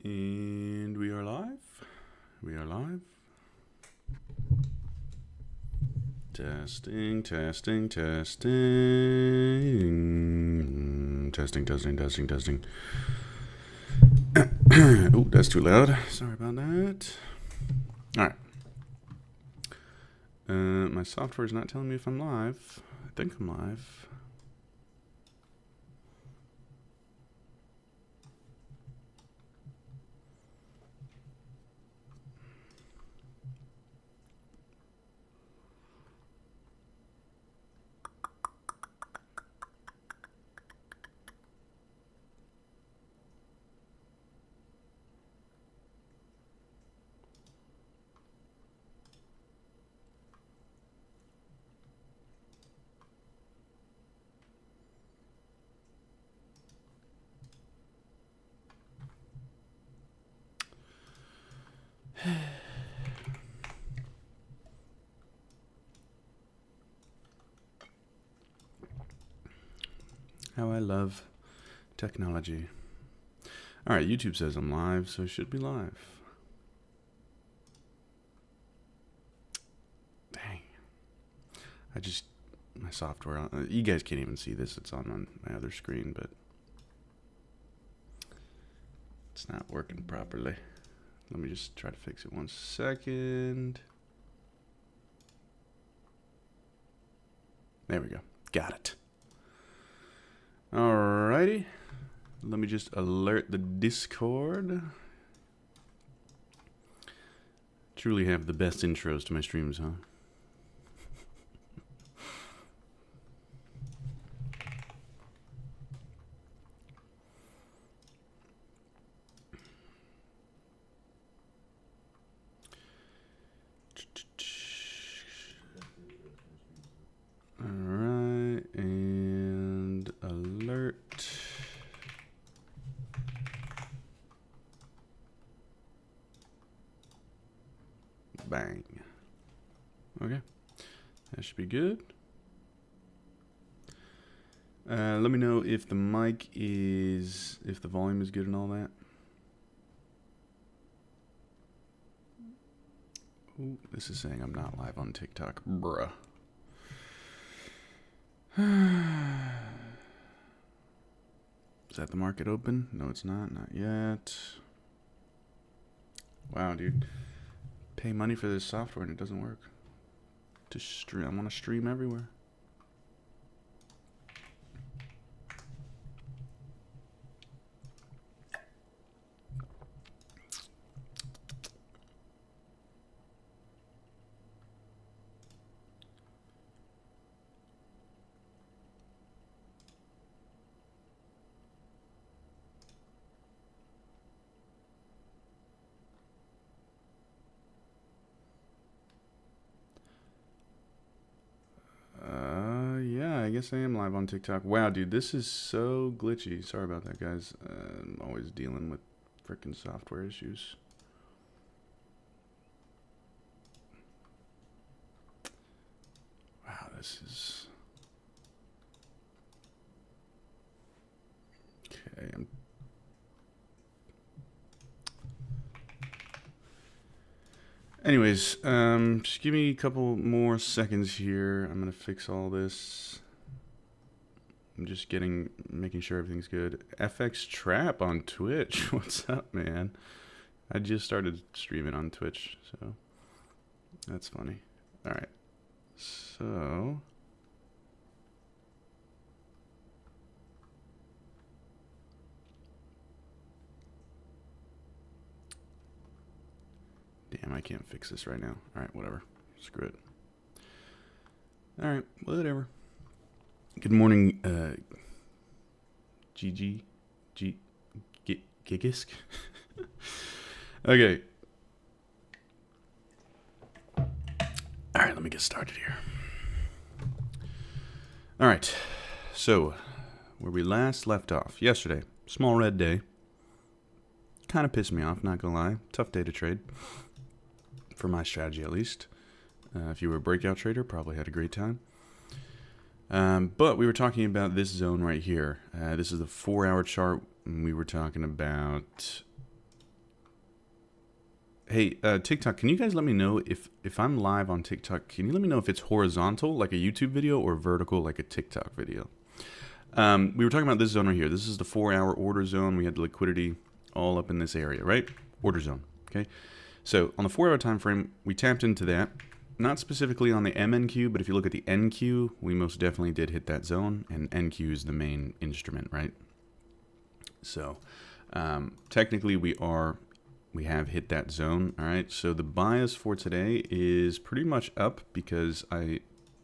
And we are live. We are live. Testing, testing, testing. Testing, testing, testing, testing. Oh, that's too loud. Sorry about that. All right. My software is not telling me if I'm live. I think I'm live. How I love technology. All right, YouTube says I'm live, so I should be live. Dang. My software, you guys can't even see this. It's on my other screen, but it's not working properly. Let me just try to fix it 1 second. There we go. Got it. Alrighty. Let me just alert the Discord. Truly have the best intros to my streams, huh? Alright, and alert. Bang. Okay, that should be good. Let me know if the mic is, if the volume is good and all that. Ooh, this is saying I'm not live on TikTok. Bruh. Is that the market open? No, it's not. Not yet. Wow, dude. Pay money for this software and it doesn't work. To stream, I want to stream everywhere. Yeah, I guess I am live on TikTok. Wow, dude, this is so glitchy. Sorry about that, guys. I'm always dealing with frickin' software issues. Wow, this is... Okay, Anyways, just give me a couple more seconds here. I'm gonna fix all this. I'm just making sure everything's good. FX Trap on Twitch. What's up, man? I just started streaming on Twitch, so that's funny. All right, so damn, I can't fix this right now. All right, whatever. Screw it. All right, whatever. Good morning, Gigisk. Okay. All right, let me get started here. All right, so where we last left off yesterday, small red day. Kind of pissed me off, not gonna lie. Tough day to trade, for my strategy at least. If you were a breakout trader, probably had a great time. But we were talking about this zone right here. This is the 4-hour chart. And we were talking about Hey, TikTok, can you guys let me know if I'm live on TikTok? Can you let me know if it's horizontal like a YouTube video or vertical like a TikTok video? We were talking about this zone right here. This is the 4-hour order zone. We had the liquidity all up in this area, right? Order zone. Okay. So on the 4-hour time frame, we tapped into that. Not specifically on the MNQ, but if you look at the NQ, we most definitely did hit that zone, and NQ is the main instrument, right? So technically we have hit that zone. All right, so the bias for today is pretty much up because I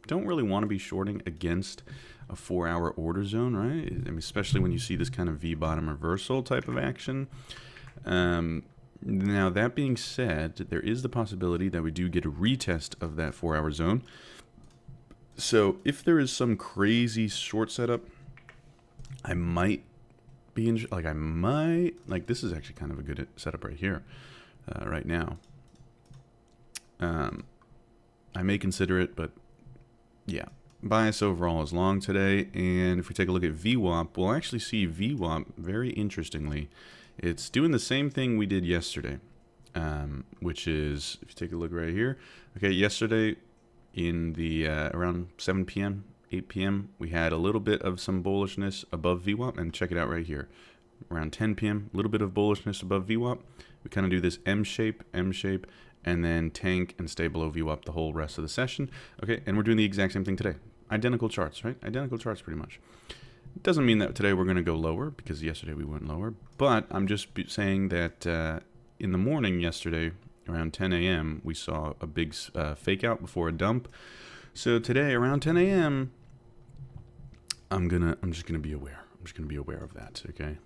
don't really want to be shorting against a 4-hour order zone, right? I mean, especially when you see this kind of V-bottom reversal type of action. Now, that being said, there is the possibility that we do get a retest of that 4-hour zone. So if there is some crazy short setup, I might be this is actually kind of a good setup right here, right now. I may consider it, but yeah, bias overall is long today. And if we take a look at VWAP, we'll actually see VWAP, very interestingly, it's doing the same thing we did yesterday, which is, if you take a look right here, okay, yesterday in the around 7 p.m., 8 p.m., we had a little bit of some bullishness above VWAP, and check it out right here. Around 10 p.m., a little bit of bullishness above VWAP. We kind of do this M shape, and then tank and stay below VWAP the whole rest of the session. Okay, and we're doing the exact same thing today. Identical charts, right? Identical charts pretty much. It doesn't mean that today we're going to go lower, because yesterday we went lower, but I'm just saying that in the morning yesterday, around 10 a.m., we saw a big fake out before a dump. So today, around 10 a.m., I'm just gonna be aware. I'm just gonna be aware of that. Okay.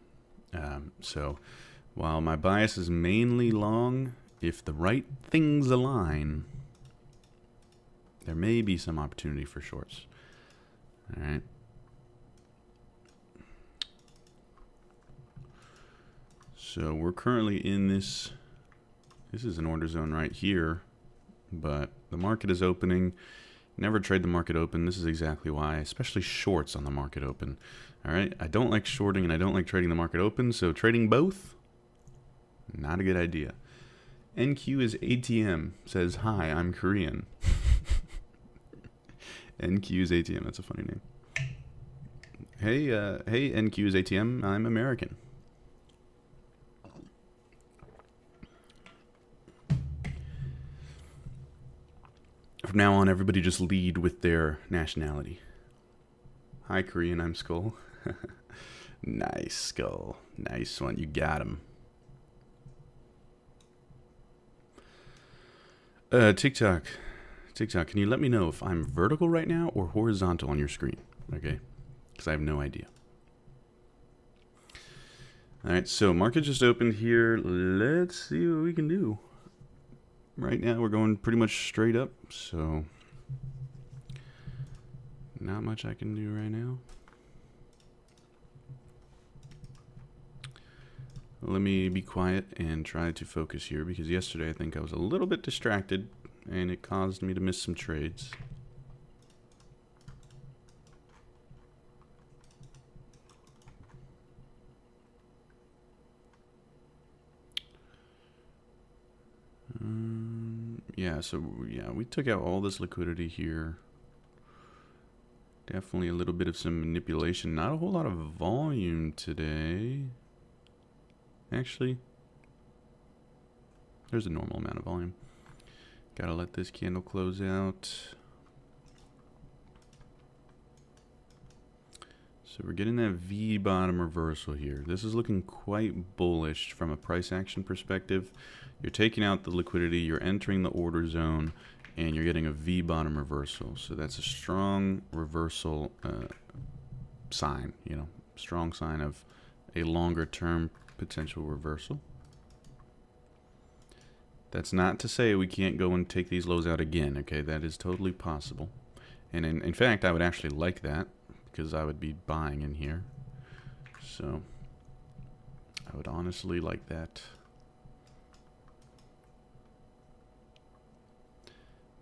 So while my bias is mainly long, if the right things align, there may be some opportunity for shorts. All right. So we're currently in this. This is an order zone right here, but the market is opening. Never trade the market open. This is exactly why, especially shorts on the market open. All right, I don't like shorting and I don't like trading the market open, so trading both, not a good idea. NQ is ATM, says, hi, I'm Korean. NQ is ATM, that's a funny name. Hey, NQ is ATM, I'm American. From now on, everybody just lead with their nationality. Hi, Korean, I'm Skull. Nice, Skull. Nice one, you got him. TikTok, can you let me know if I'm vertical right now or horizontal on your screen? Okay, because I have no idea. All right, so market just opened here. Let's see what we can do. Right now we're going pretty much straight up, so not much I can do right now. Let me be quiet and try to focus here, because yesterday I think I was a little bit distracted and it caused me to miss some trades. Yeah, so yeah, we took out all this liquidity here. Definitely a little bit of some manipulation. Not a whole lot of volume today. Actually, there's a normal amount of volume. Gotta let this candle close out. So we're getting that V bottom reversal here. This is looking quite bullish from a price action perspective. You're taking out the liquidity, you're entering the order zone, and you're getting a V bottom reversal. So that's a strong reversal sign, you know, strong sign of a longer term potential reversal. That's not to say we can't go and take these lows out again, okay? That is totally possible. And in fact, I would actually like that, because I would be buying in here. So I would honestly like that.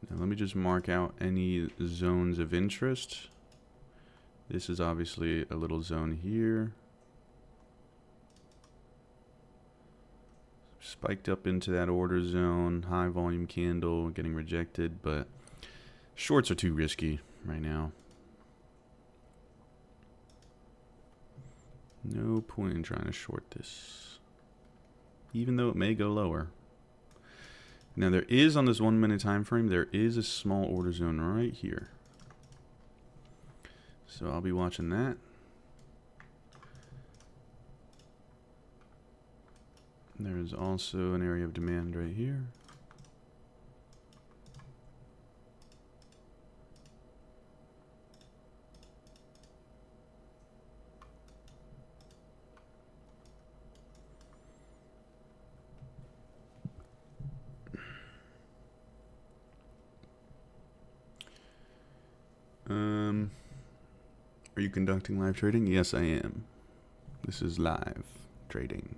Now let me just mark out any zones of interest. This is obviously a little zone here. Spiked up into that order zone. High volume candle getting rejected, but shorts are too risky right now. No point in trying to short this, even though it may go lower. Now there is, on this 1 minute time frame, there is a small order zone right here. So I'll be watching that. There's also an area of demand right here. Are you conducting live trading? Yes, I am. This is live trading.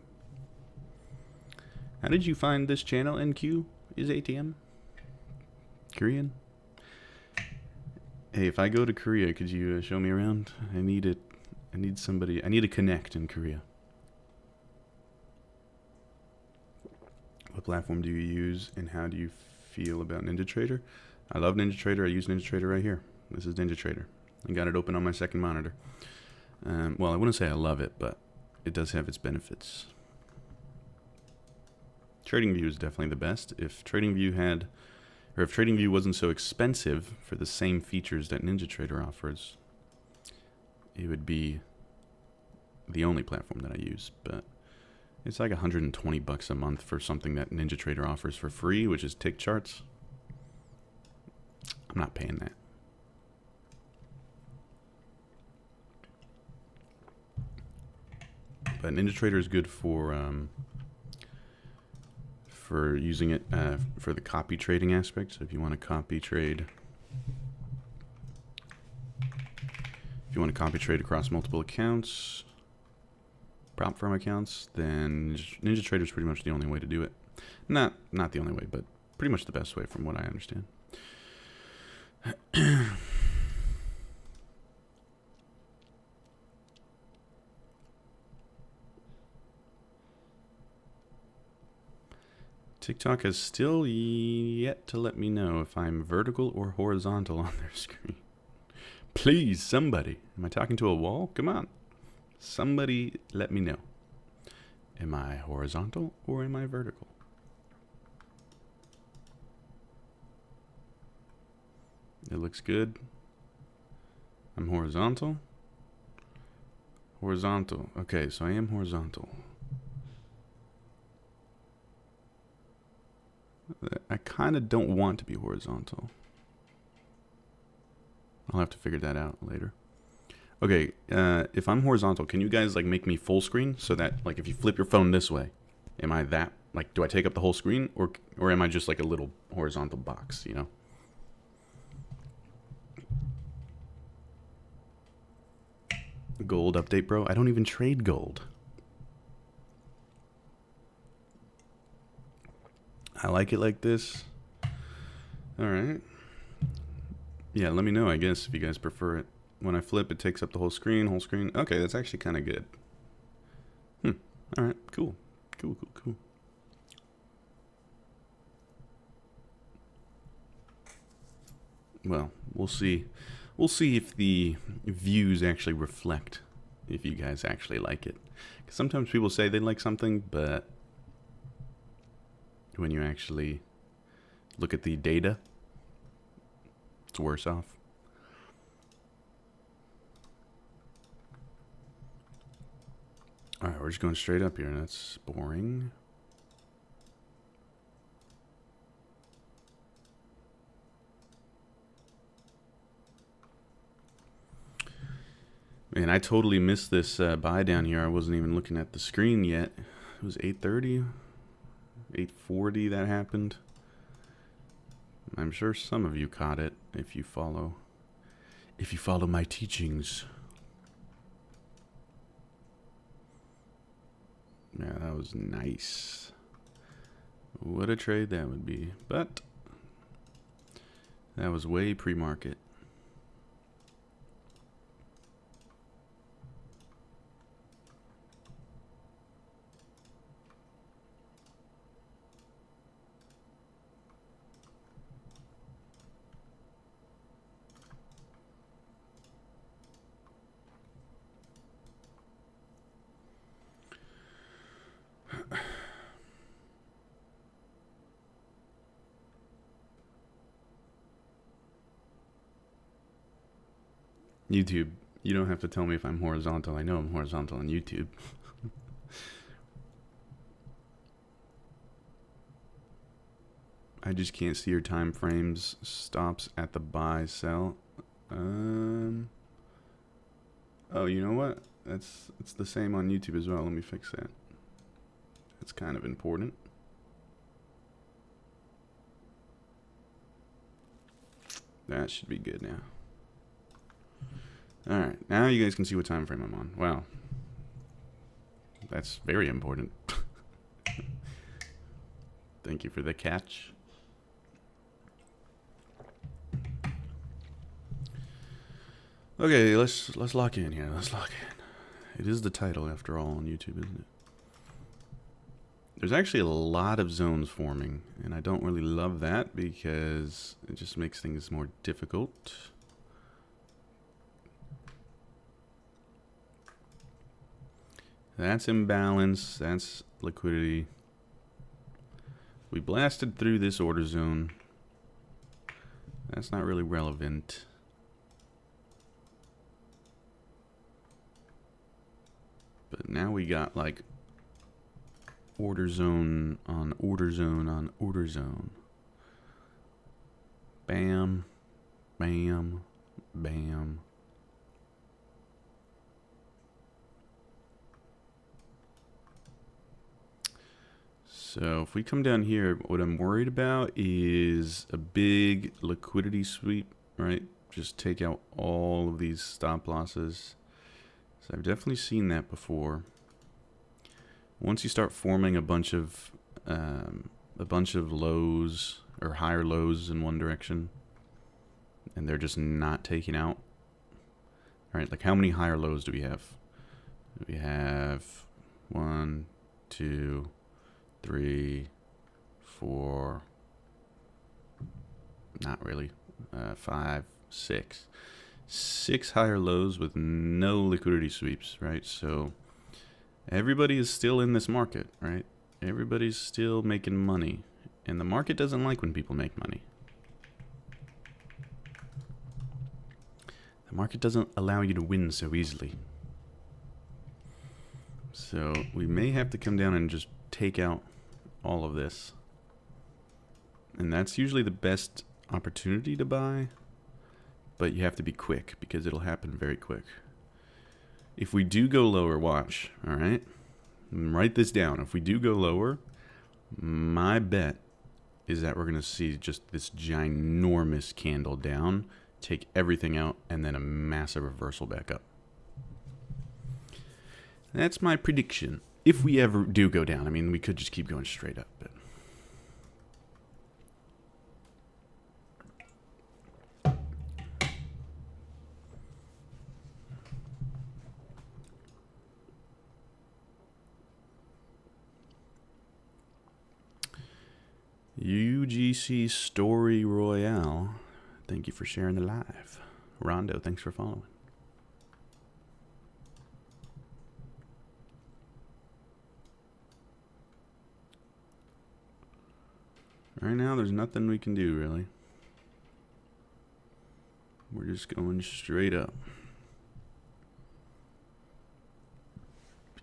How did you find this channel? NQ is ATM? Korean? Hey, if I go to Korea, could you show me around? I need it. I need somebody. I need to connect in Korea. What platform do you use, and how do you feel about NinjaTrader? I love NinjaTrader. I use NinjaTrader right here. This is NinjaTrader. I got it open on my second monitor. Well, I wouldn't say I love it, but it does have its benefits. TradingView is definitely the best. If TradingView wasn't so expensive for the same features that NinjaTrader offers, it would be the only platform that I use. But it's like $120 a month for something that NinjaTrader offers for free, which is tick charts. I'm not paying that. But NinjaTrader is good for using it for the copy trading aspect. So if you want to copy trade, across multiple accounts, prop firm accounts, then NinjaTrader is pretty much the only way to do it. Not the only way, but pretty much the best way from what I understand. TikTok has still yet to let me know if I'm vertical or horizontal on their screen. Please, somebody. Am I talking to a wall? Come on. Somebody let me know. Am I horizontal or am I vertical? It looks good. I'm horizontal. Horizontal. Okay, so I am horizontal. I kind of don't want to be horizontal. I'll have to figure that out later. Okay, if I'm horizontal, can you guys like make me full screen so that like if you flip your phone this way, am I that like do I take up the whole screen or am I just like a little horizontal box, you know? Gold update, bro. I don't even trade gold. I like it like this. All right. Yeah, let me know, I guess, if you guys prefer it. When I flip, it takes up the whole screen, Okay, that's actually kind of good. All right, cool. Cool. Well, we'll see. We'll see if the views actually reflect if you guys actually like it. 'Cause sometimes people say they like something, but when you actually look at the data, it's worse off. Alright, we're just going straight up here. That's boring. Man, I totally missed this buy down here. I wasn't even looking at the screen yet. It was 8:30, 8:40 that happened. I'm sure some of you caught it if you follow my teachings. Yeah, that was nice. What a trade that would be. But that was way pre-market. YouTube. You don't have to tell me if I'm horizontal. I know I'm horizontal on YouTube. I just can't see your time frames. Stops at the buy sell. Oh, you know what? It's the same on YouTube as well. Let me fix that. That's kind of important. That should be good now. Alright, now you guys can see what time frame I'm on. Wow. That's very important. Thank you for the catch. Okay, let's lock in here. Let's lock in. It is the title after all on YouTube, isn't it? There's actually a lot of zones forming, and I don't really love that because it just makes things more difficult. That's imbalance, that's liquidity. We blasted through this order zone. That's not really relevant. But now we got like order zone on order zone on order zone. Bam, bam, bam. So if we come down here, what I'm worried about is a big liquidity sweep, right? Just take out all of these stop losses. So I've definitely seen that before. Once you start forming a bunch of lows or higher lows in one direction, and they're just not taken out. All right, like how many higher lows do we have? We have 1, 2, 3, 4. Not really. 5, 6. 6 higher lows with no liquidity sweeps, right? So everybody is still in this market, right? Everybody's still making money. And the market doesn't like when people make money. The market doesn't allow you to win so easily. So we may have to come down and just take out all of this. And that's usually the best opportunity to buy. But you have to be quick because it'll happen very quick. If we do go lower, watch, all right? Write this down. If we do go lower, my bet is that we're going to see just this ginormous candle down, take everything out, and then a massive reversal back up. That's my prediction. If we ever do go down, I mean, we could just keep going straight up, but... UGC Story Royale, thank you for sharing the live. Rondo, thanks for following. Right now, there's nothing we can do, really. We're just going straight up.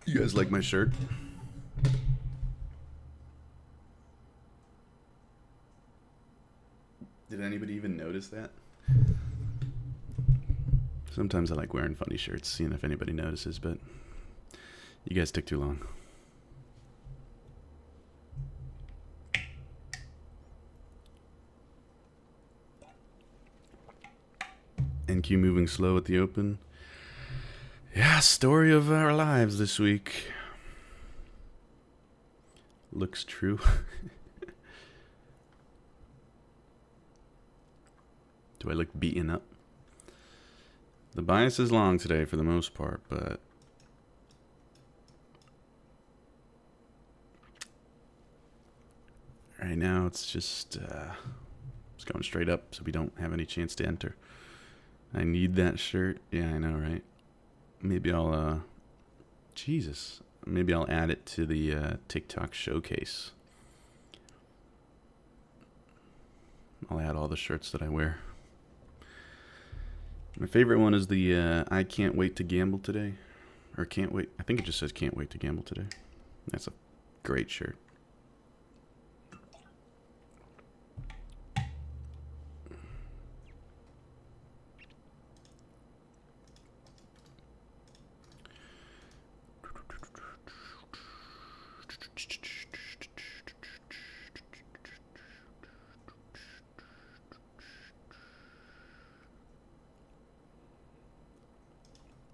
You guys like my shirt? Did anybody even notice that? Sometimes I like wearing funny shirts, seeing if anybody notices, but you guys took too long. NQ moving slow at the open. Yeah, story of our lives this week. Looks true. Do I look beaten up? The bias is long today for the most part, but right now it's just it's going straight up so we don't have any chance to enter. I need that shirt. Yeah, I know, right? Maybe I'll Jesus. Maybe I'll add it to the TikTok showcase. I'll add all the shirts that I wear. My favorite one is the I can't wait to gamble today. Or can't wait. I think it just says can't wait to gamble today. That's a great shirt.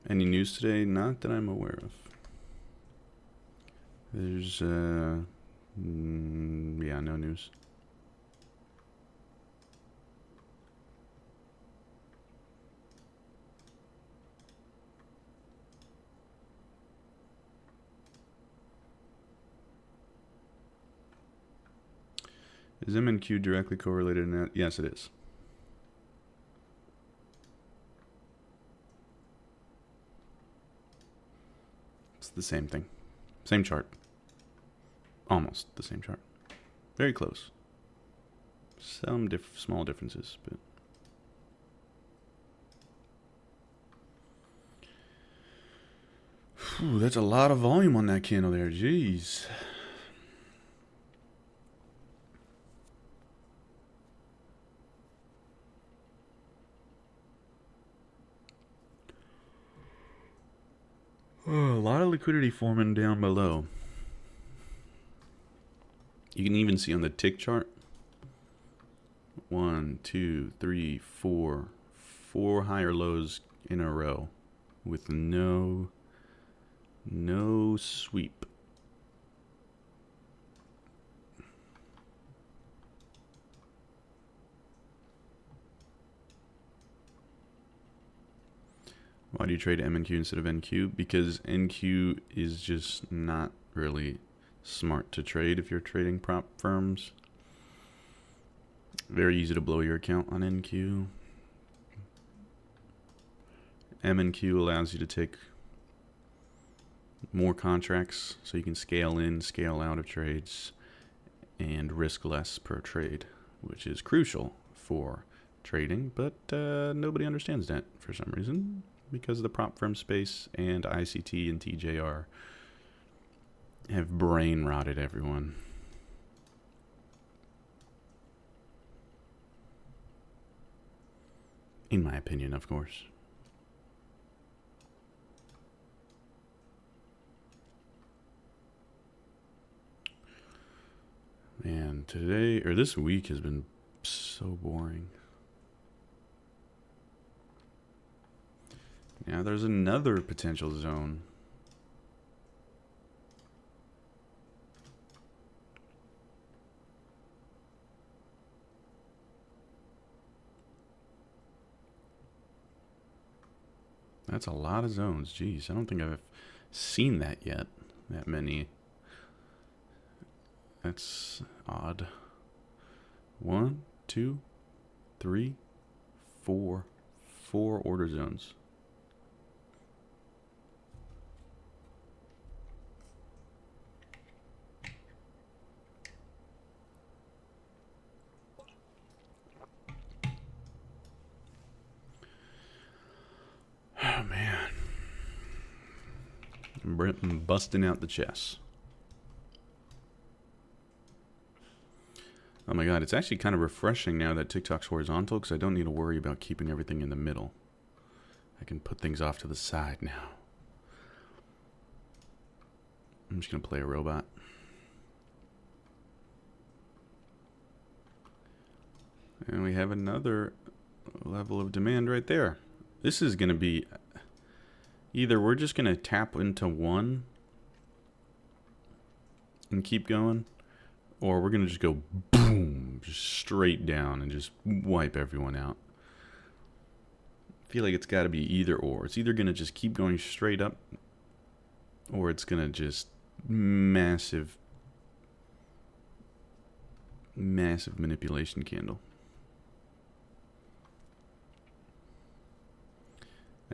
Any news today? Not that I'm aware of. There's, yeah, no news. Is MNQ directly correlated in that? Yes, it is. It's the same thing. Same chart. Almost the same chart. Very close. Some small differences, but... Whew, that's a lot of volume on that candle there. Jeez. Oh, a lot of liquidity forming down below. You can even see on the tick chart. 1, 2, 3, 4. 4 higher lows in a row with no sweep. Why do you trade MNQ instead of NQ? Because NQ is just not really smart to trade if you're trading prop firms. Very easy to blow your account on NQ. MNQ allows you to take more contracts so you can scale in, scale out of trades, and risk less per trade, which is crucial for trading, but nobody understands that for some reason, because the prop firm space and ICT and TJR have brain rotted everyone. In my opinion, of course. Man, today, or this week has been so boring. Now there's another potential zone. That's a lot of zones. Jeez, I don't think I've seen that yet. That many. That's odd. 1, 2, 3, 4. 4 order zones. Oh man. I'm busting out the chess. Oh my god, it's actually kind of refreshing now that TikTok's horizontal because I don't need to worry about keeping everything in the middle. I can put things off to the side now. I'm just going to play a robot. And we have another level of demand right there. This is going to be... Either we're just going to tap into one and keep going, or we're going to just go boom, just straight down and just wipe everyone out. I feel like it's got to be either or. It's either going to just keep going straight up, or it's going to just massive manipulation candle.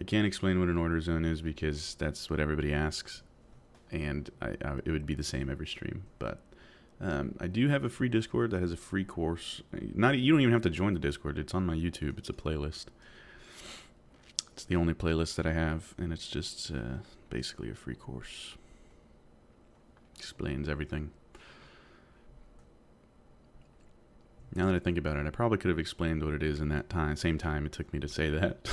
I can't explain what an order zone is because that's what everybody asks, and it would be the same every stream. But I do have a free Discord that has a free course. You don't even have to join the Discord. It's on my YouTube. It's a playlist. It's the only playlist that I have, and it's just basically a free course. Explains everything. Now that I think about it, I probably could have explained what it is in that same time it took me to say that.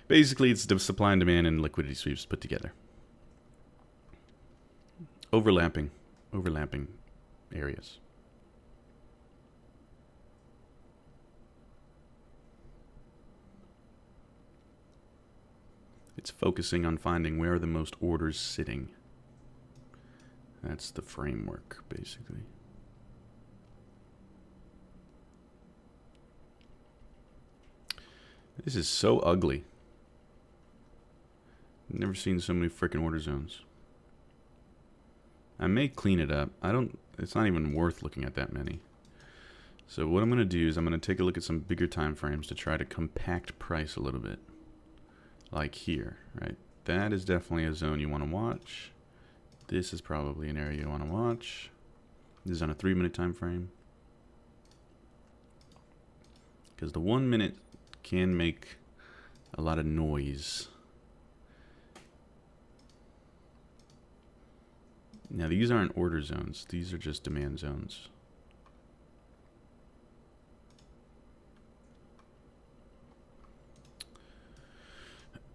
Basically, it's the supply and demand and liquidity sweeps put together. Overlapping areas. It's focusing on finding where are the most orders sitting. That's the framework, basically. This is so ugly. Never seen so many freaking order zones. I may clean it up. It's not even worth looking at that many. So what I'm going to do is I'm going to take a look at some bigger time frames to try to compact price a little bit. Like here, right? That is definitely a zone you want to watch. This is probably an area you want to watch. This is on a 3-minute time frame. Because the 1 minute can make a lot of noise. Now these aren't order zones, these are just demand zones.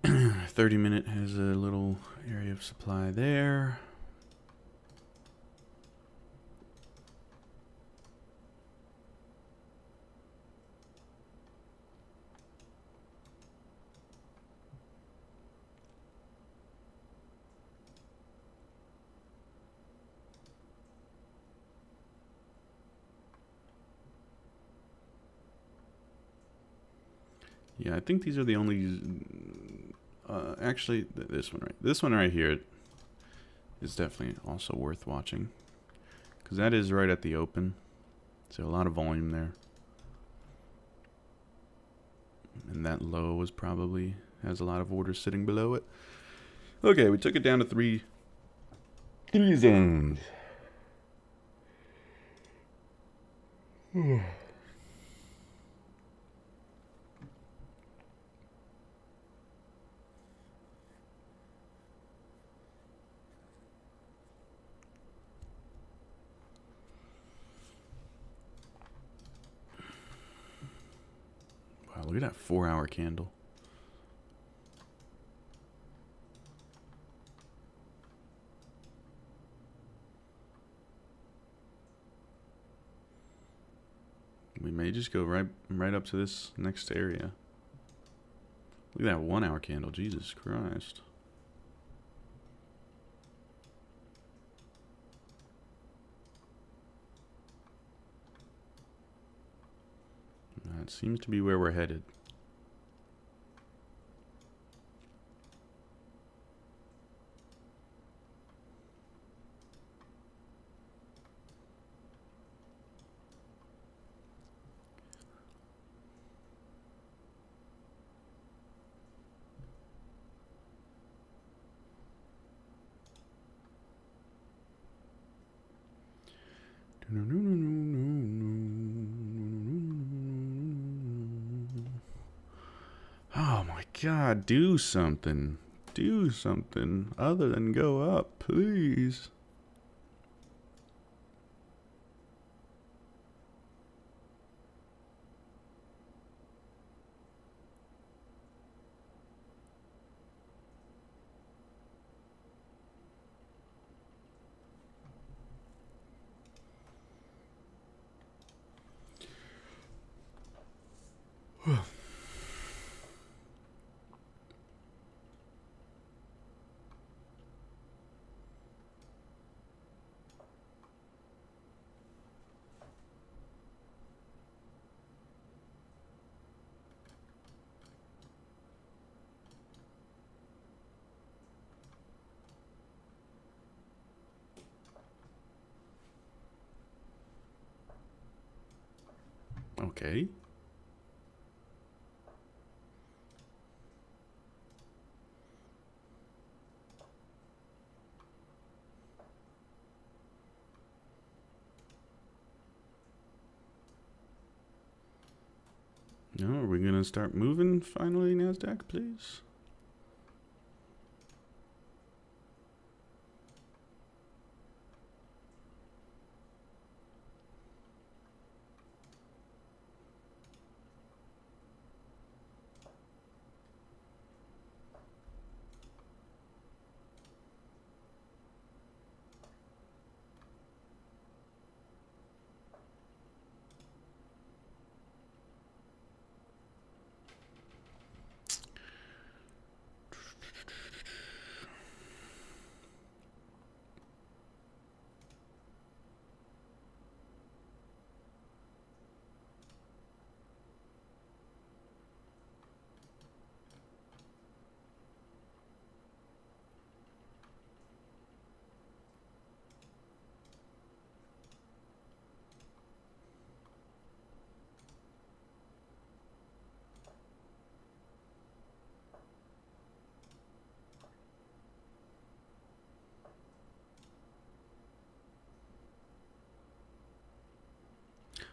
.30-minute has a little area of supply there. Yeah, I think these are the only... actually, this one right here is definitely also worth watching. Because that is right at the open. So a lot of volume there. And that low is probably has a lot of orders sitting below it. Okay, we took it down to three zones. Wow, look at that 4-hour candle. We may just go right up to this next area. Look at that 1-hour candle, Jesus Christ. That seems to be where we're headed. Oh my God, do something. Do something other than go up, please. Okay. Oh, are we gonna start moving finally, NASDAQ, please?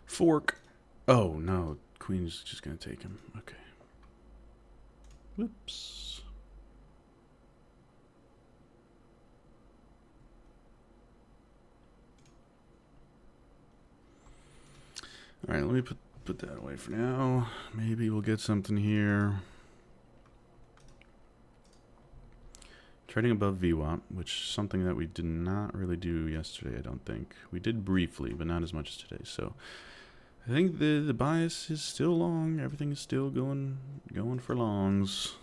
Fork. Oh, no. Queen's just gonna take him. Okay. Whoops. Alright, let me put that away for now. Maybe we'll get something here. Trading above VWAP, which is something that we did not really do yesterday, I don't think. We did briefly, but not as much as today. So I think the bias is still long. Everything is still going for longs.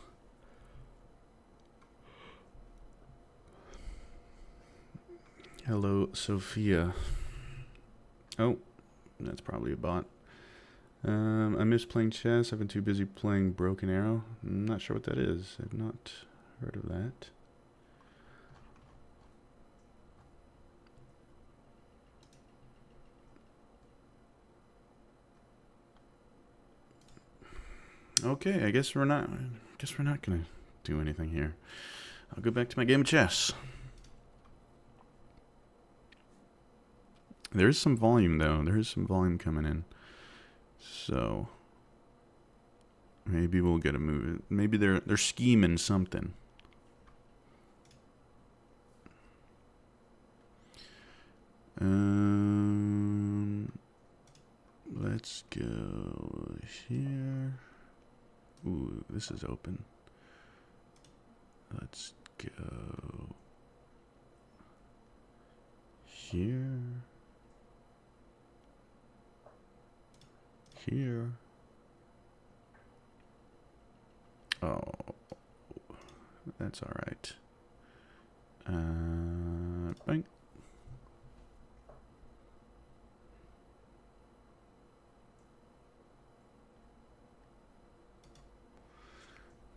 Hello, Sophia. Oh, that's probably a bot. I miss playing chess. I've been too busy playing Broken Arrow. I'm not sure what that is. I've not heard of that. Okay, I guess we're not gonna do anything here. I'll go back to my game of chess. There is some volume though. There is some volume coming in. So maybe we'll get a move. Maybe they're scheming something. Let's go here. Ooh, this is open. Let's go here. Here. Oh, that's all right. Bang.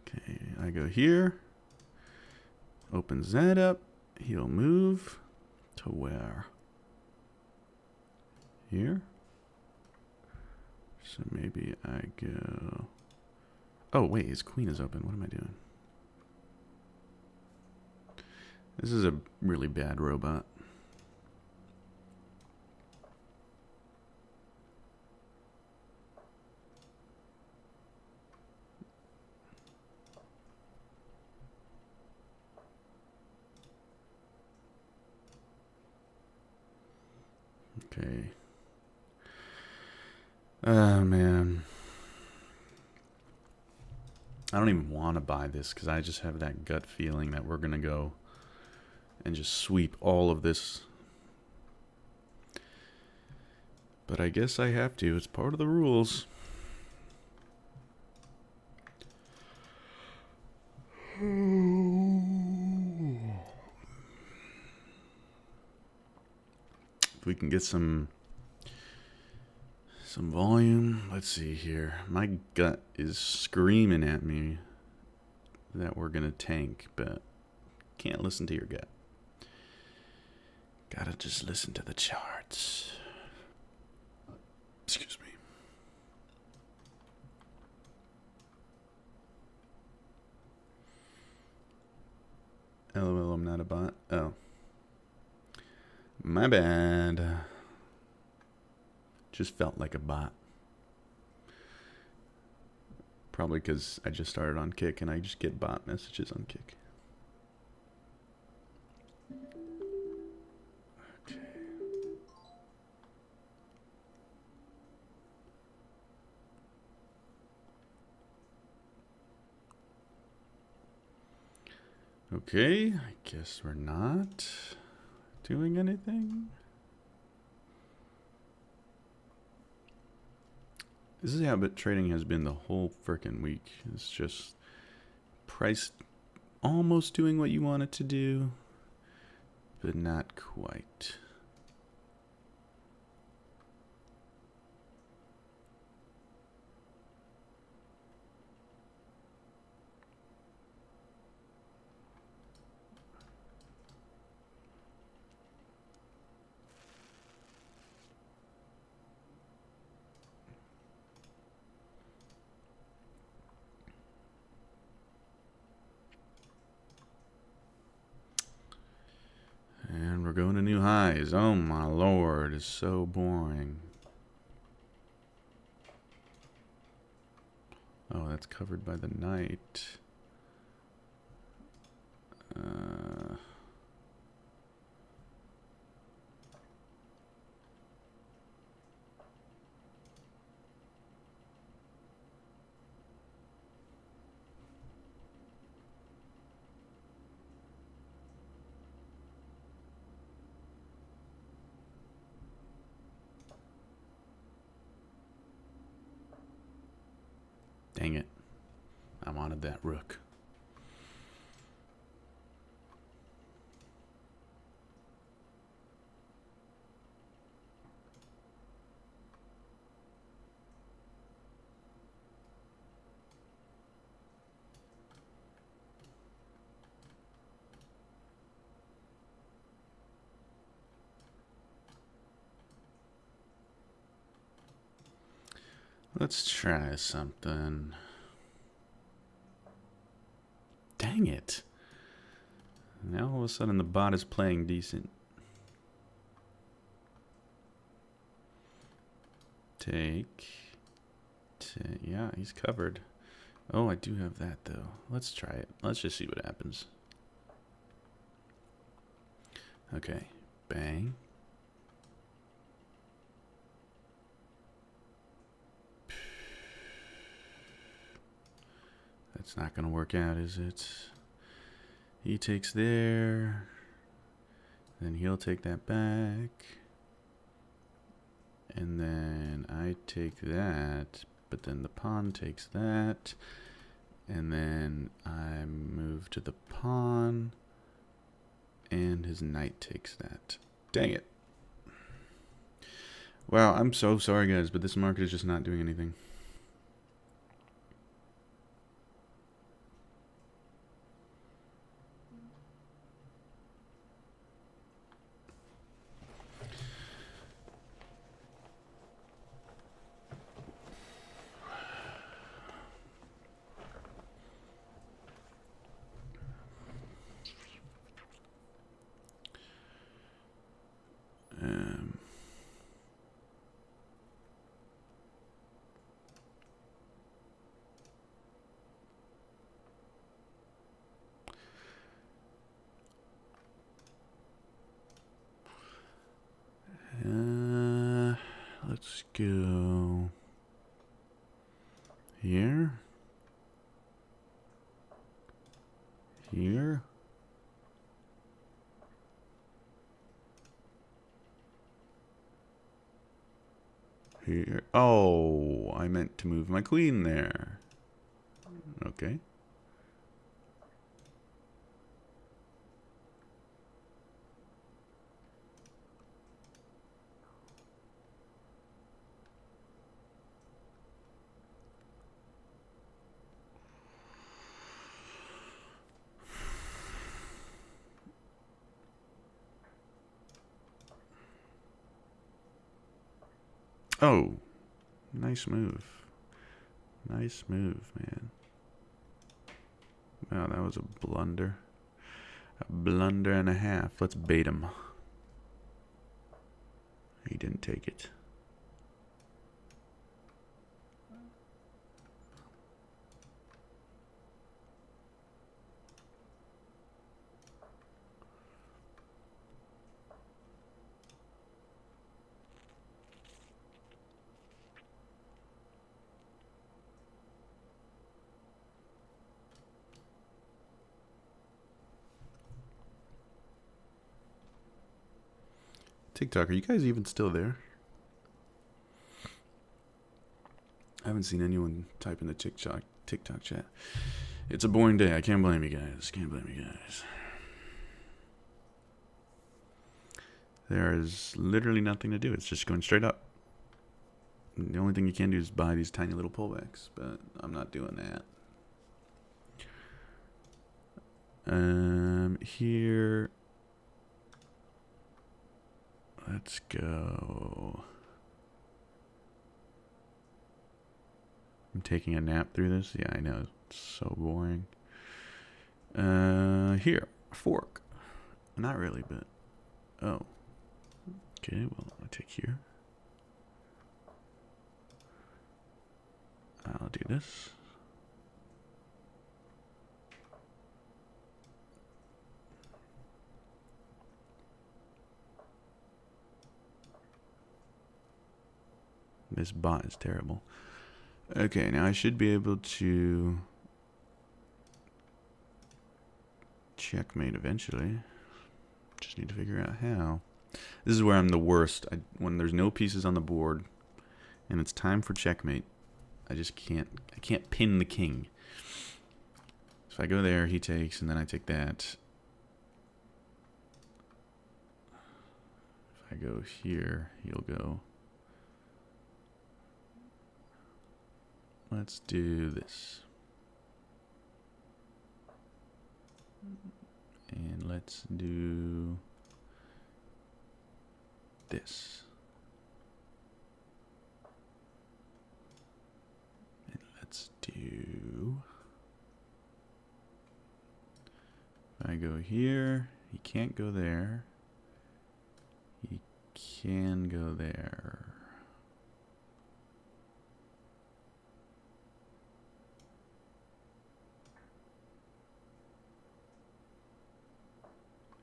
Okay, I go here. Opens that up. He'll move to where? Here. So maybe I go... Oh, wait, his queen is open. What am I doing? This is a really bad robot. Okay. Oh, man. I don't even want to buy this because I just have that gut feeling that we're going to go and just sweep all of this. But I guess I have to. It's part of the rules. If we can get some volume. Let's see here. My gut is screaming at me that we're gonna tank, but can't listen to your gut. Gotta just listen to the charts. Excuse me. LOL, I'm not a bot. Oh. My bad. Just felt like a bot. Probably because I just started on Kick and I just get bot messages on Kick. Okay. Okay, I guess we're not doing anything. This is how bit trading has been the whole frickin' week. It's just price almost doing what you want it to do, but not quite. And we're going to new highs. Oh my lord, it's so boring. Oh, that's covered by the night. Dang it. I wanted that rook. Let's try something. Dang it. Now all of a sudden the bot is playing decent. Yeah, he's covered. Oh, I do have that though. Let's try it. Let's just see what happens. Okay, bang. That's not gonna work out, is it? He takes there. Then he'll take that back. And then I take that. But then the pawn takes that. And then I move to the pawn. And his knight takes that. Dang it. Wow, I'm so sorry, guys, but this market is just not doing anything. Let's go here. Here. Here. Oh, I meant to move my queen there. Okay. Oh, nice move. Nice move, man. Wow, that was a blunder. A blunder and a half. Let's bait him. He didn't take it. TikTok, are you guys even still there? I haven't seen anyone type in the TikTok chat. It's a boring day. I can't blame you guys. There is literally nothing to do. It's just going straight up. The only thing you can do is buy these tiny little pullbacks, but I'm not doing that. Here. Let's go. I'm taking a nap through this. Yeah, I know. It's so boring. Here. Fork. Not really, but... Oh. Okay, well, I'll take here. I'll do this. This bot is terrible. Okay, now I should be able to checkmate eventually. Just need to figure out how. This is where I'm the worst. When there's no pieces on the board and it's time for checkmate, I can't pin the king. So if I go there, he takes, and then I take that. If I go here, he'll go. Let's do this. And let's do this. And let's do... If I go here, he can't go there. He can go there.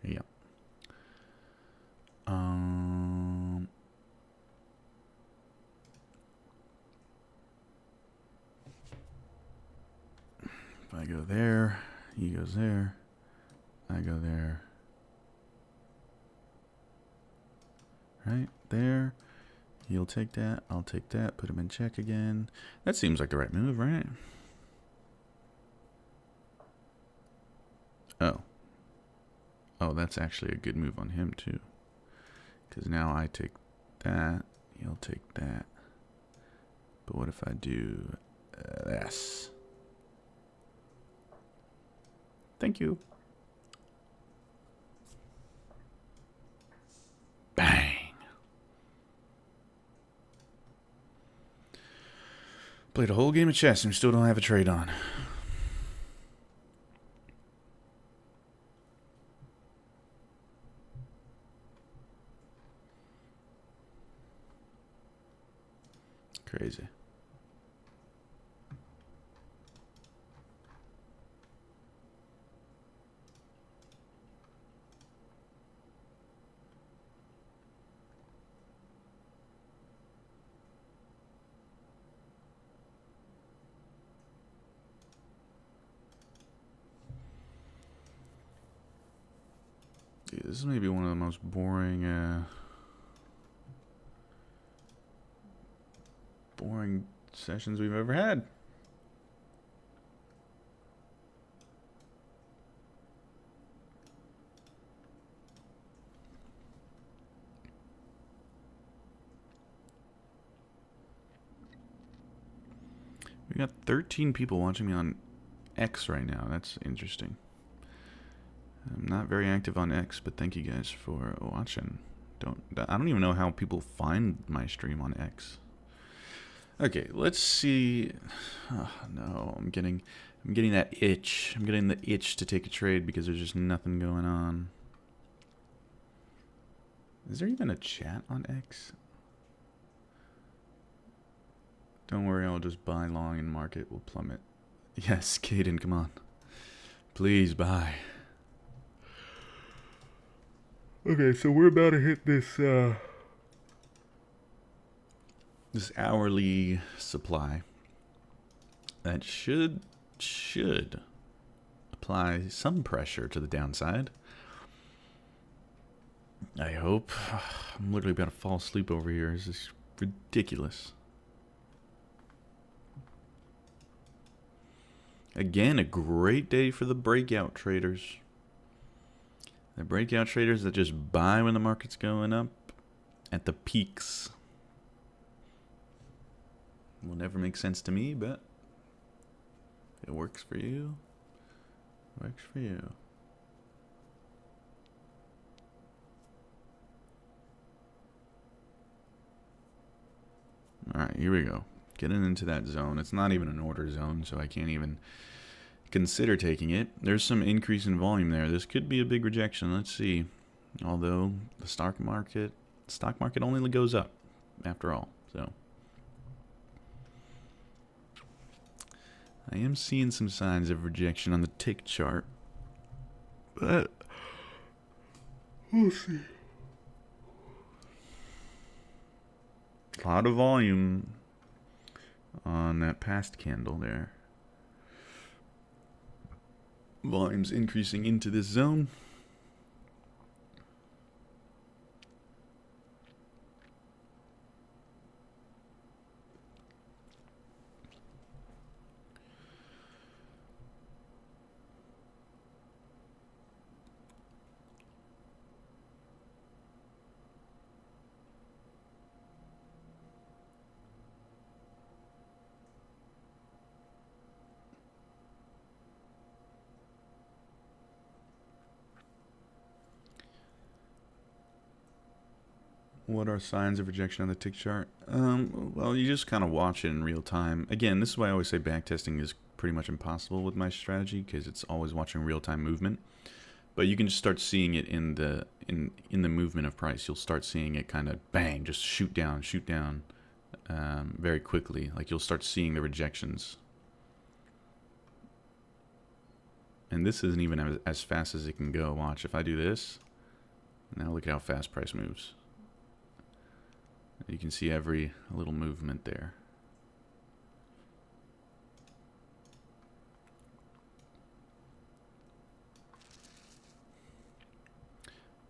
Yeah. If I go there, he goes there. I go there. Right there. He'll take that. I'll take that. Put him in check again. That seems like the right move, right? Oh. Oh, that's actually a good move on him, too. Because now I take that. He'll take that. But what if I do this? Thank you. Bang. Played a whole game of chess and still don't have a trade on. Crazy. Dude, this is maybe one of the most boring sessions we've ever had. We got 13 people watching me on X right now. That's interesting. I'm not very active on X, but thank you guys for watching. I don't even know how people find my stream on X. Okay, let's see. Oh, no, I'm getting that itch. I'm getting the itch to take a trade because there's just nothing going on. Is there even a chat on X? Don't worry, I'll just buy long and market will plummet. Yes, Caden, come on. Please buy. Okay, so we're about to hit this this hourly supply that should apply some pressure to the downside. I hope. I'm literally about to fall asleep over here. This is ridiculous. Again, a great day for the breakout traders. The breakout traders that just buy when the market's going up at the peaks. Will never make sense to me, but it works for you. Works for you. Alright, here we go. Getting into that zone. It's not even an order zone, so I can't even consider taking it. There's some increase in volume there. This could be a big rejection. Let's see. Although the stock market only goes up after all. So I am seeing some signs of rejection on the tick chart. But we'll see. A lot of volume on that past candle there. Volume's increasing into this zone. What are signs of rejection on the tick chart? Well, you just kind of watch it in real time. Again, this is why I always say backtesting is pretty much impossible with my strategy, because it's always watching real-time movement. But you can just start seeing it in the movement of price. You'll start seeing it kind of bang, just shoot down, very quickly. Like you'll start seeing the rejections. And this isn't even as fast as it can go. Watch, if I do this, now look at how fast price moves. You can see every little movement there.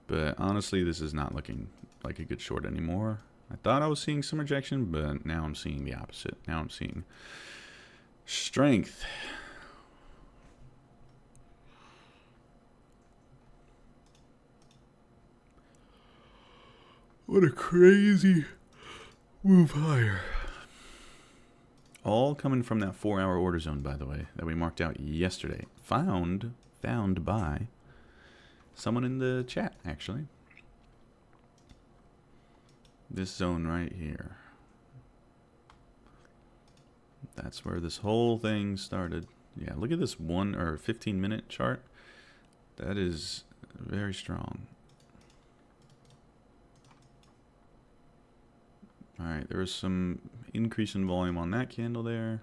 But honestly, this is not looking like a good short anymore. I thought I was seeing some rejection, but now I'm seeing the opposite. Now I'm seeing strength. What a crazy move higher. All coming from that 4-hour order zone, by the way, that we marked out yesterday. Found by someone in the chat, actually. This zone right here. That's where this whole thing started. Yeah, look at this 1 or 15-minute chart. That is very strong. Alright, there was some increase in volume on that candle there.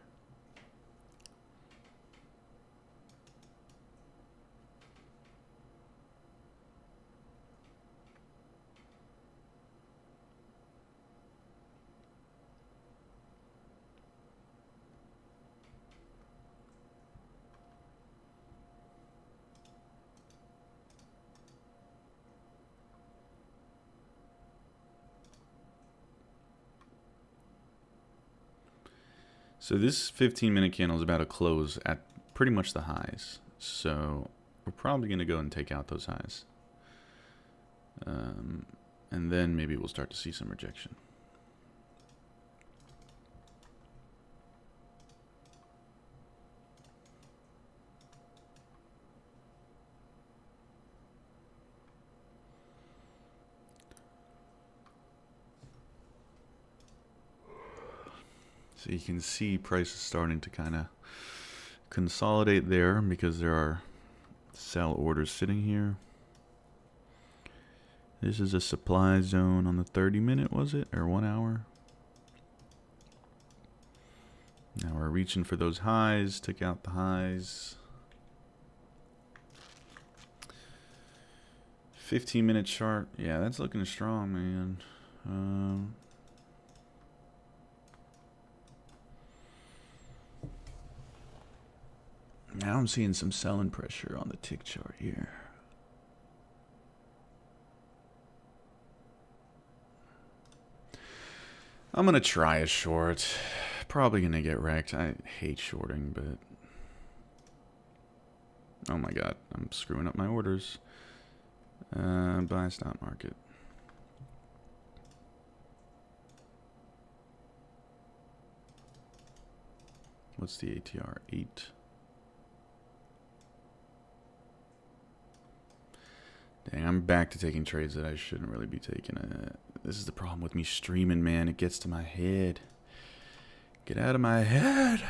So this 15-minute candle is about to close at pretty much the highs. So we're probably going to go and take out those highs. And then maybe we'll start to see some rejection. So you can see prices starting to kind of consolidate there because there are sell orders sitting here. This is a supply zone on the 30-minute, was it? Or 1 hour? Now we're reaching for those highs. Took out the highs. 15-minute chart. Yeah, that's looking strong, man. Now I'm seeing some selling pressure on the tick chart here. I'm gonna try a short. Probably gonna get wrecked. I hate shorting, but... Oh my god, I'm screwing up my orders. Buy stock market. What's the ATR? 8. Dang, I'm back to taking trades that I shouldn't really be taking. This is the problem with me streaming, man. It gets to my head. Get out of my head.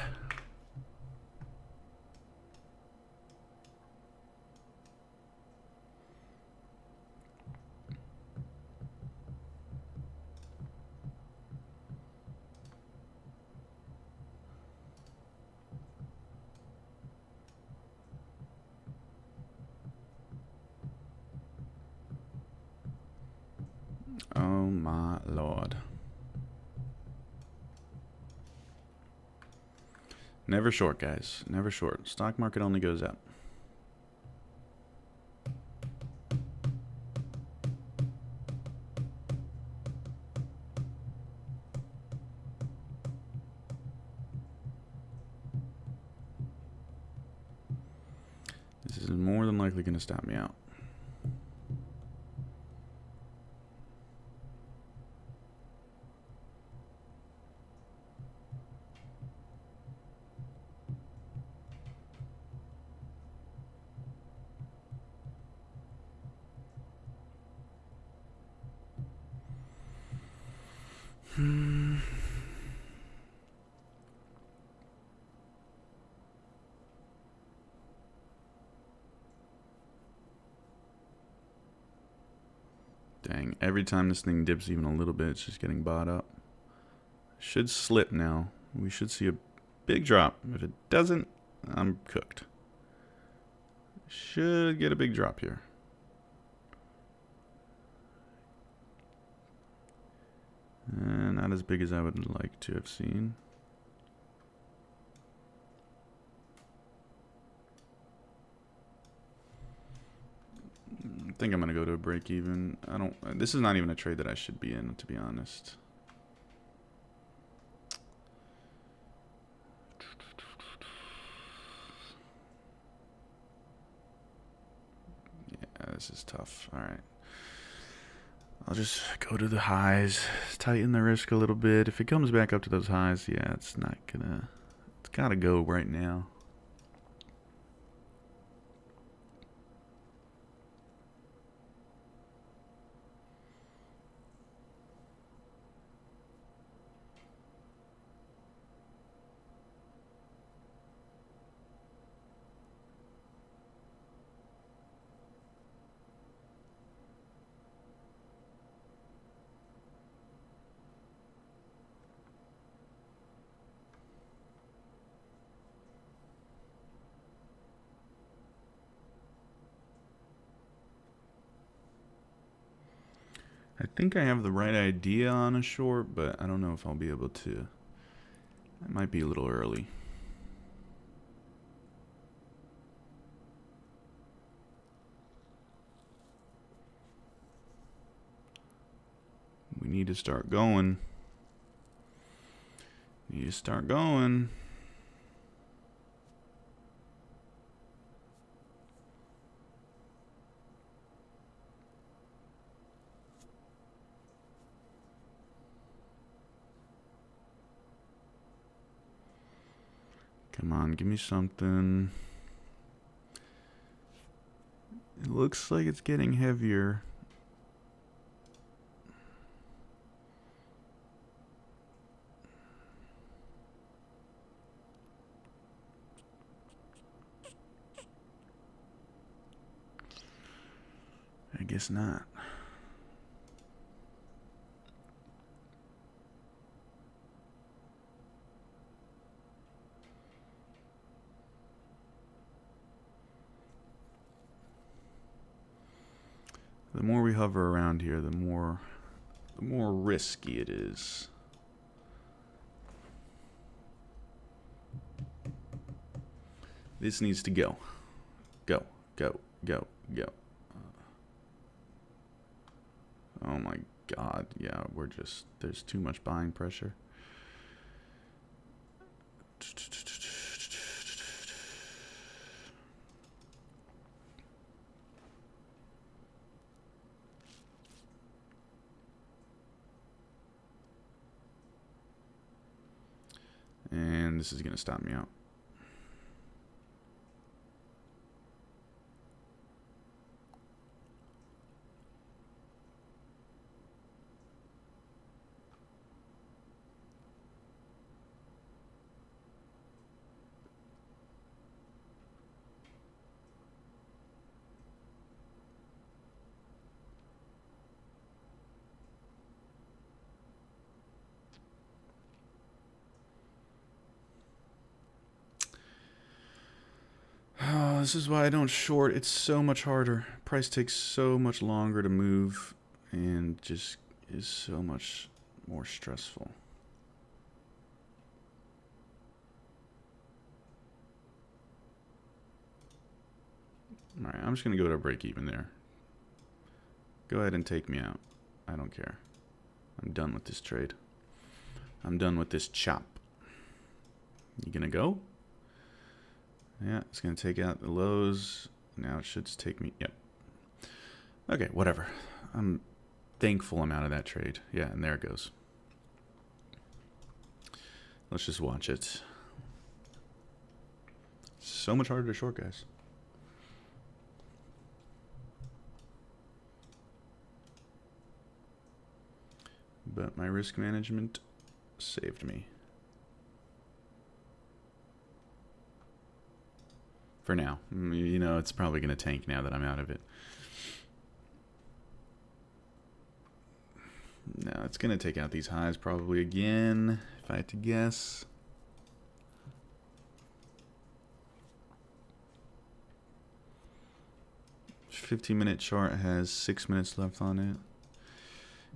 Oh my lord. Never short, guys. Never short. Stock market only goes up. This is more than likely going to stop me out. Dang, every time this thing dips even a little bit, it's just getting bought up. Should slip now. We should see a big drop. If it doesn't, I'm cooked. Should get a big drop here. Not as big as I would like to have seen. I think I'm gonna go to a break even. This is not even a trade that I should be in, to be honest. Yeah, this is tough. All right. I'll just go to the highs, tighten the risk a little bit. If it comes back up to those highs, yeah, it's not gonna... It's gotta go right now. I think I have the right idea on a short, but I don't know if I'll be able to. It might be a little early. We need to start going. Need to start going. Come on, give me something. It looks like it's getting heavier. I guess not. The more we hover around here, the more risky it is. This needs to go. Go, go, go, go. Oh my God, yeah, there's too much buying pressure. And this is going to stop me out. Oh, this is why I don't short. It's so much harder. Price takes so much longer to move and just is so much more stressful. Alright, I'm just going to go to a break even there. Go ahead and take me out. I don't care. I'm done with this trade. I'm done with this chop. You gonna go? Yeah, it's gonna take out the lows. Now it should just take me. Yep. Okay, whatever. I'm thankful I'm out of that trade. Yeah, and there it goes. Let's just watch it. So much harder to short, guys. But my risk management saved me. For now. You know, it's probably going to tank now that I'm out of it. No, it's going to take out these highs probably again, if I had to guess. $15-minute chart has 6 minutes left on it.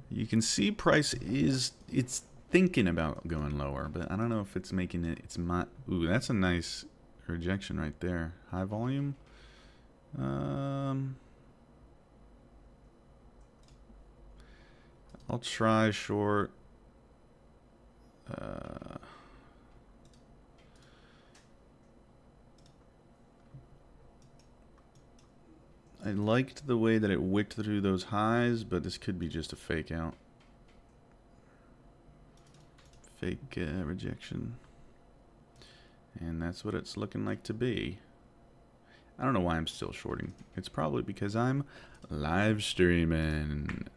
You can see price it's thinking about going lower, but I don't know if it's making it. Ooh, that's a nice rejection right there. High volume. I'll try short. I liked the way that it wicked through those highs, but this could be just a fake out. Fake rejection. And that's what it's looking like to be. I don't know why I'm still shorting. It's probably because I'm live streaming.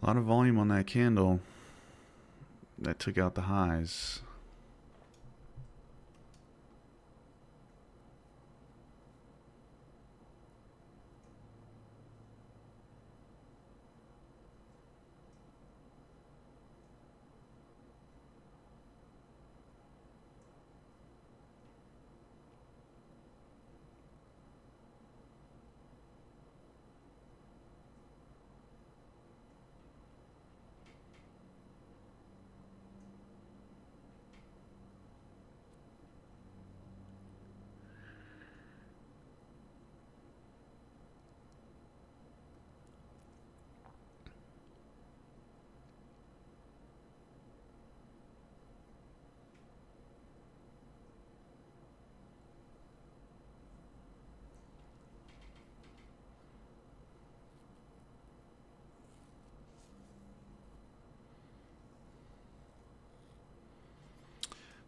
A lot of volume on that candle that took out the highs.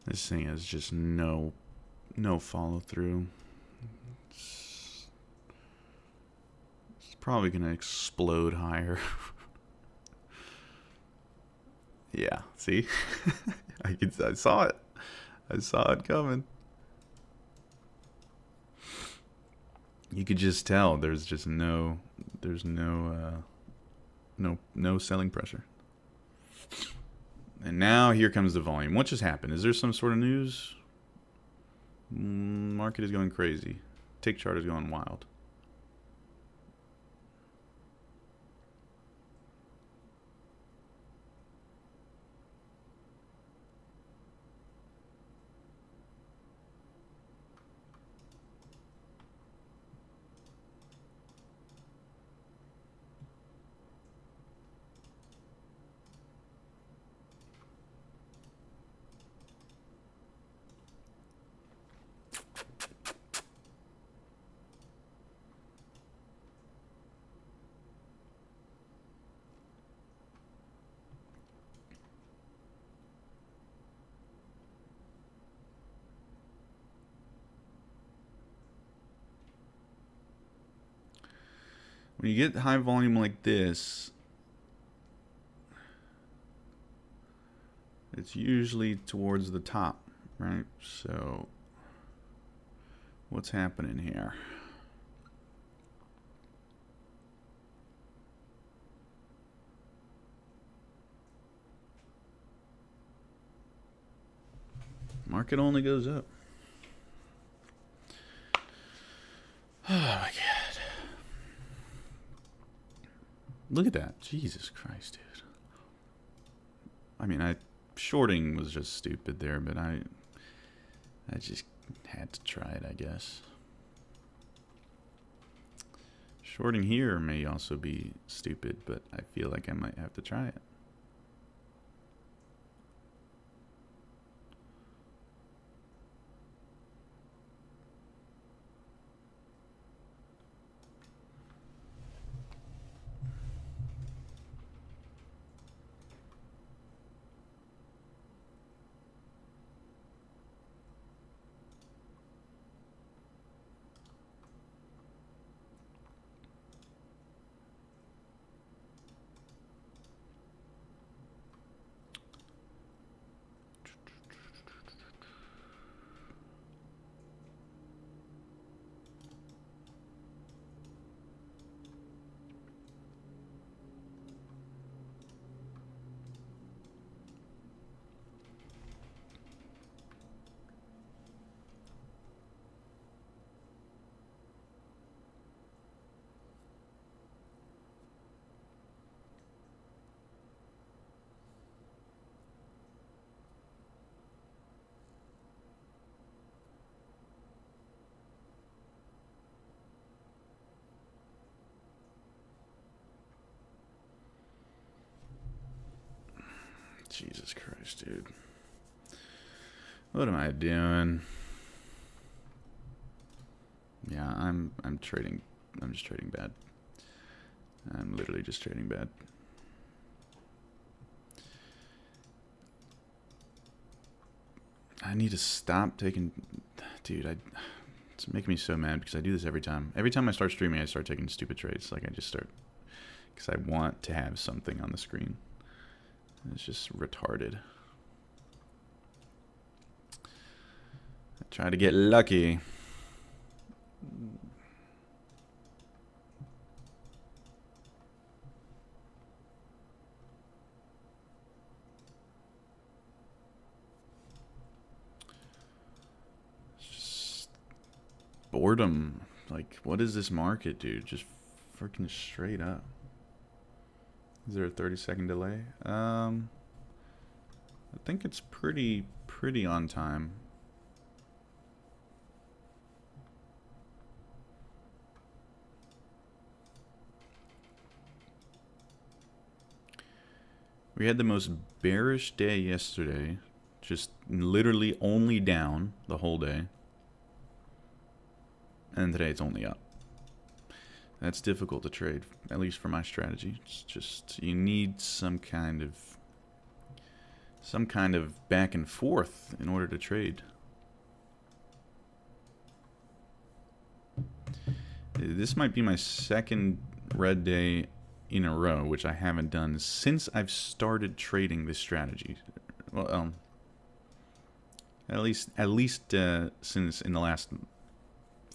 This thing has just no follow through. It's probably gonna explode higher. Yeah, see? I saw it. I saw it coming. You could just tell there's no No selling pressure. And now here comes the volume. What just happened? Is there some sort of news? Market is going crazy. Tick chart is going wild. When you get high volume like this, it's usually towards the top, right? So what's happening here? Market only goes up. Oh my God. Look at that. Jesus Christ, dude. I mean, shorting was just stupid there, but I just had to try it, I guess. Shorting here may also be stupid, but I feel like I might have to try it. Jesus Christ, dude. What am I doing? Yeah, I'm trading. I'm just trading bad. I'm literally just trading bad. I need to stop taking... Dude, it's making me so mad because I do this every time. Every time I start streaming, I start taking stupid trades. Like, I just start... Because I want to have something on the screen. It's just retarded. I try to get lucky. It's just boredom. Like, what is this market, dude? Just freaking straight up. Is there a 30-second delay? I think it's pretty on time. We had the most bearish day yesterday. Just literally only down the whole day. And today it's only up. That's difficult to trade, at least for my strategy. It's just, you need some kind of back and forth in order to trade. This might be my second red day in a row, which I haven't done since I've started trading this strategy. Well, at least since in the last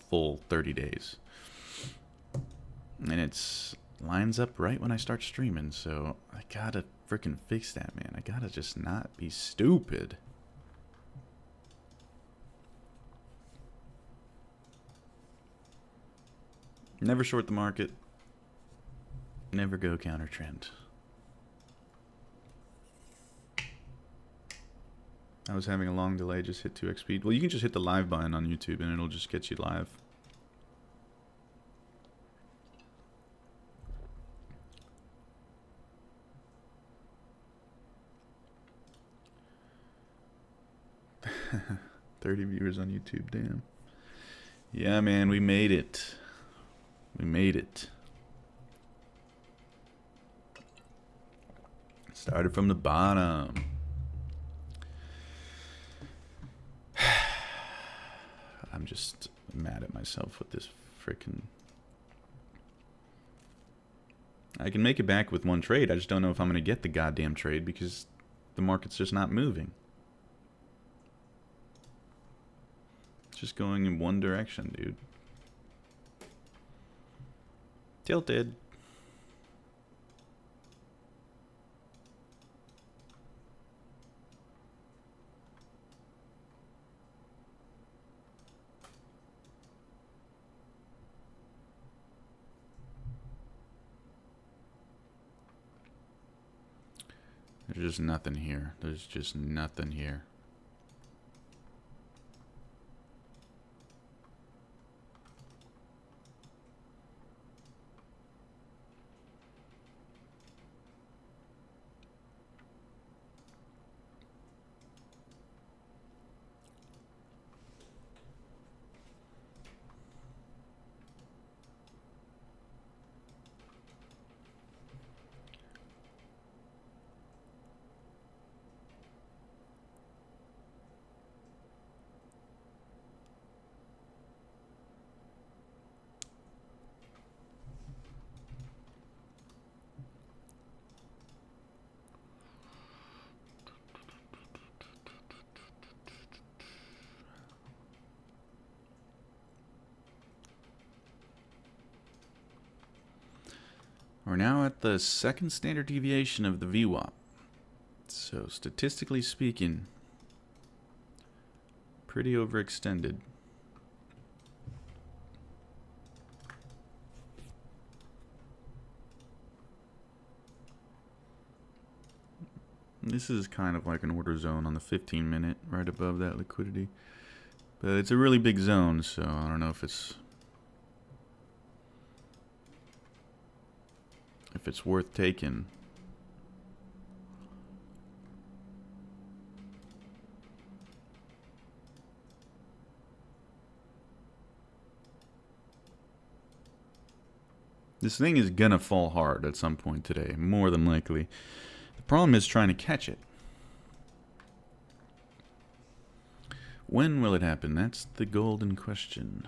full 30 days. And it's lines up right when I start streaming, so I gotta freaking fix that, man. I gotta just not be stupid. Never short the market. Never go counter trend. I was having a long delay, just hit 2x speed. Well, you can just hit the live button on YouTube and it'll just get you live. $30 viewers on YouTube, damn. Yeah, man, we made it. We made it. Started from the bottom. I'm just mad at myself with this frickin'... I can make it back with one trade. I just don't know if I'm going to get the goddamn trade because the market's just not moving. It's just going in one direction, dude. Tilted. There's just nothing here. There's just nothing here. We're now at the second standard deviation of the VWAP. So statistically speaking, pretty overextended. This is kind of like an order zone on the 15-minute, right above that liquidity. But it's a really big zone, so I don't know if it's worth taking. This thing is gonna fall hard at some point today, more than likely. The problem is trying to catch it. When will it happen? That's the golden question.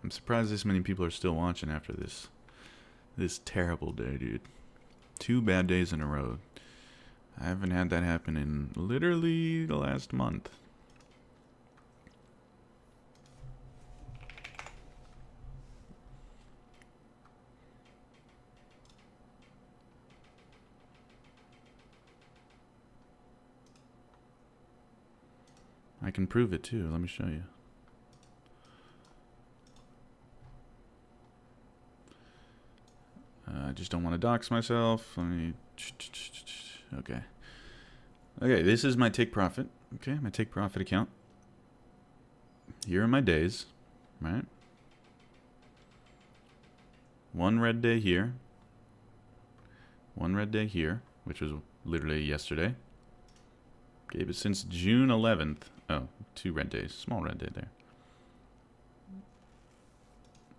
I'm surprised this many people are still watching after this terrible day, dude. 2 bad days in a row. I haven't had that happen in literally the last month. I can prove it too. Let me show you. I just don't want to dox myself. Let me... Okay. Okay, this is my take profit. Okay, my take profit account. Here are my days, right? One red day here. One red day here, which was literally yesterday. Okay, but since June 11th... Oh, 2 red days. Small red day there.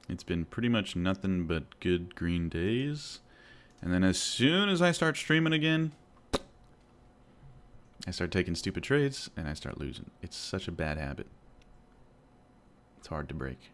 It's been pretty much nothing but good green days. And then as soon as I start streaming again, I start taking stupid trades and I start losing. It's such a bad habit. It's hard to break.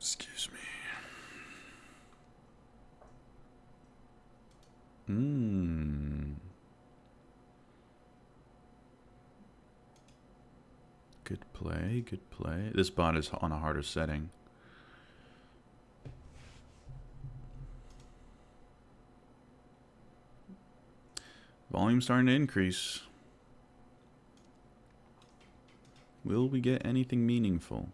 Excuse me. Good play, good play. This bot is on a harder setting. Volume starting to increase. Will we get anything meaningful?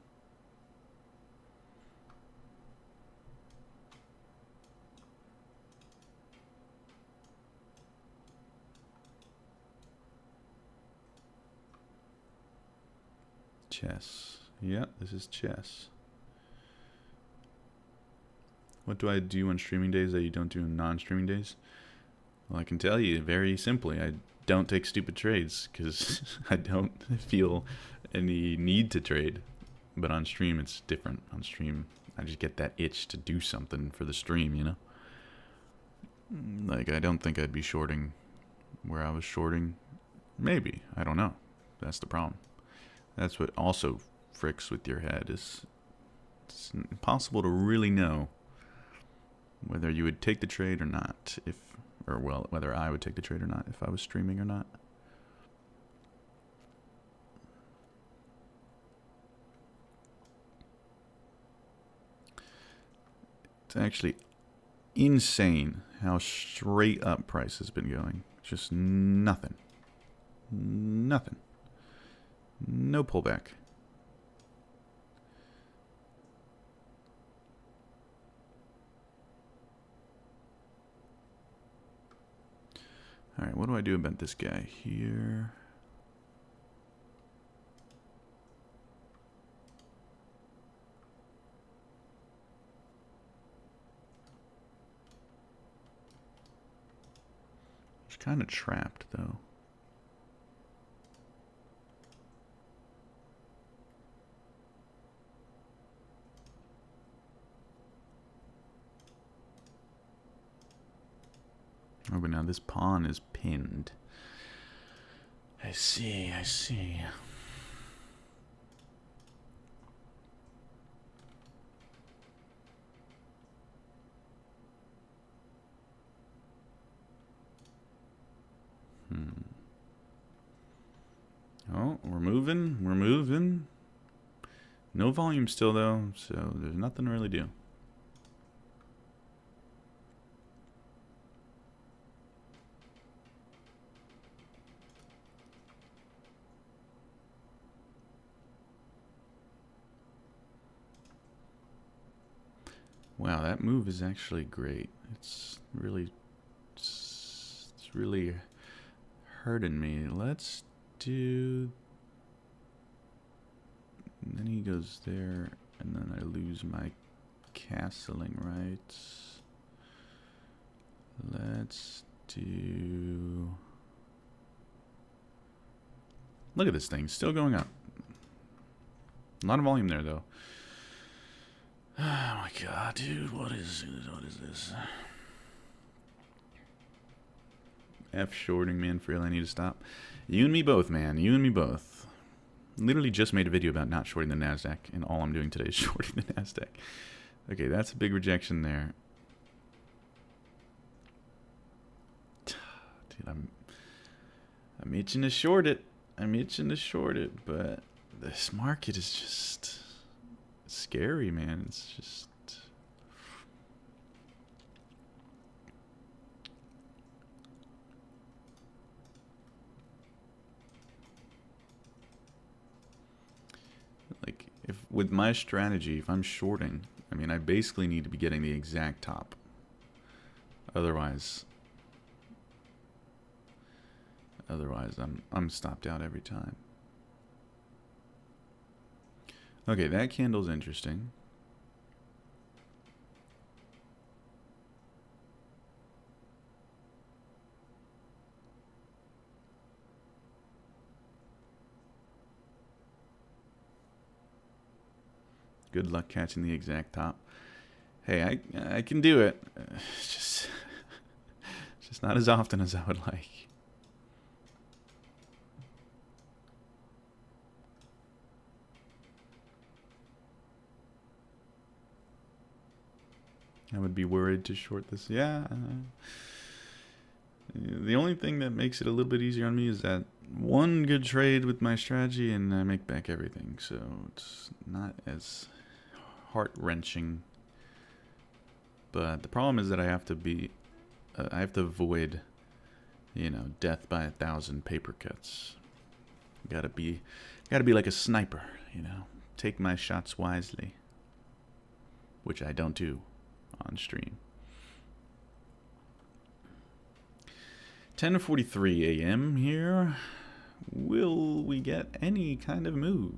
Chess. Yeah, this is chess. What do I do on streaming days that you don't do on non-streaming days? Well, I can tell you very simply, I don't take stupid trades because I don't feel any need to trade. But on stream, it's different. On stream, I just get that itch to do something for the stream, you know? Like, I don't think I'd be shorting where I was shorting. Maybe. I don't know. That's the problem. That's what also fricks with your head. It's impossible to really know whether you would take the trade or not, whether I would take the trade or not if I was streaming or not. It's actually insane how straight up price has been going. Just nothing. Nothing. No pullback. Alright, what do I do about this guy here? It's kind of trapped, though. Oh, but now this pawn is pinned. I see, I see. Oh, we're moving, we're moving. No volume still, though, so there's nothing to really do. Wow, that move is actually great. It's really hurting me. Let's do... And then he goes there, and then I lose my castling rights. Let's do... Look at this thing, still going up. A lot of volume there, though. Oh my god, dude, what is this? F shorting, man, for real, I need to stop. You and me both, man, you and me both. Literally just made a video about not shorting the NASDAQ, and all I'm doing today is shorting the NASDAQ. Okay, that's a big rejection there. Dude, I'm itching to short it. I'm itching to short it, but this market is just scary, man. It's just... like, if with my strategy, if I'm shorting, I mean, I basically need to be getting the exact top. Otherwise, I'm stopped out every time. Okay, that candle's interesting. Good luck catching the exact top. Hey, I can do it. It's just not as often as I would like. I would be worried to short this. Yeah. The only thing that makes it a little bit easier on me is that one good trade with my strategy and I make back everything. So it's not as heart-wrenching. But the problem is that I have to avoid, you know, death by 1,000 paper cuts. Gotta be like a sniper, you know. Take my shots wisely. Which I don't do on stream. 10:43 a.m. here. Will we get any kind of move?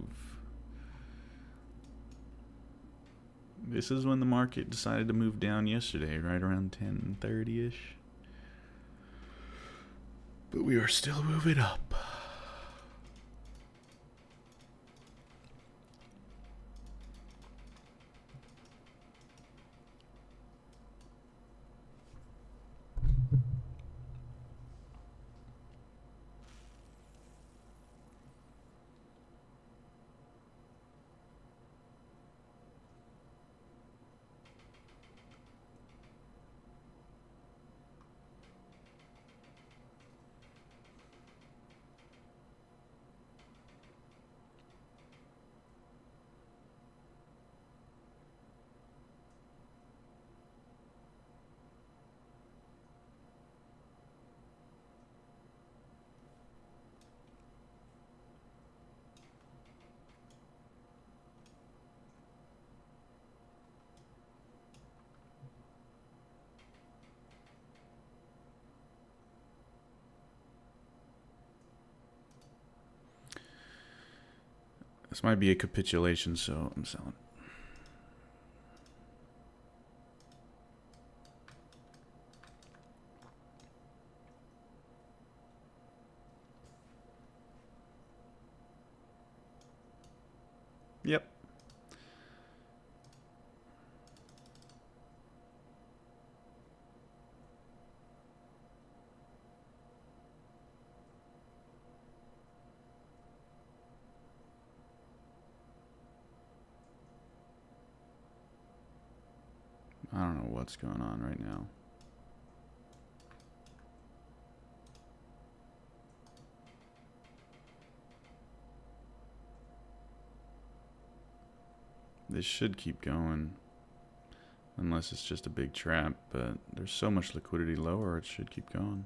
This is when the market decided to move down yesterday, right around 10:30-ish. But we are still moving up. This might be a capitulation, so I'm selling. Yep. I don't know what's going on right now. This should keep going. Unless it's just a big trap, but there's so much liquidity lower, it should keep going.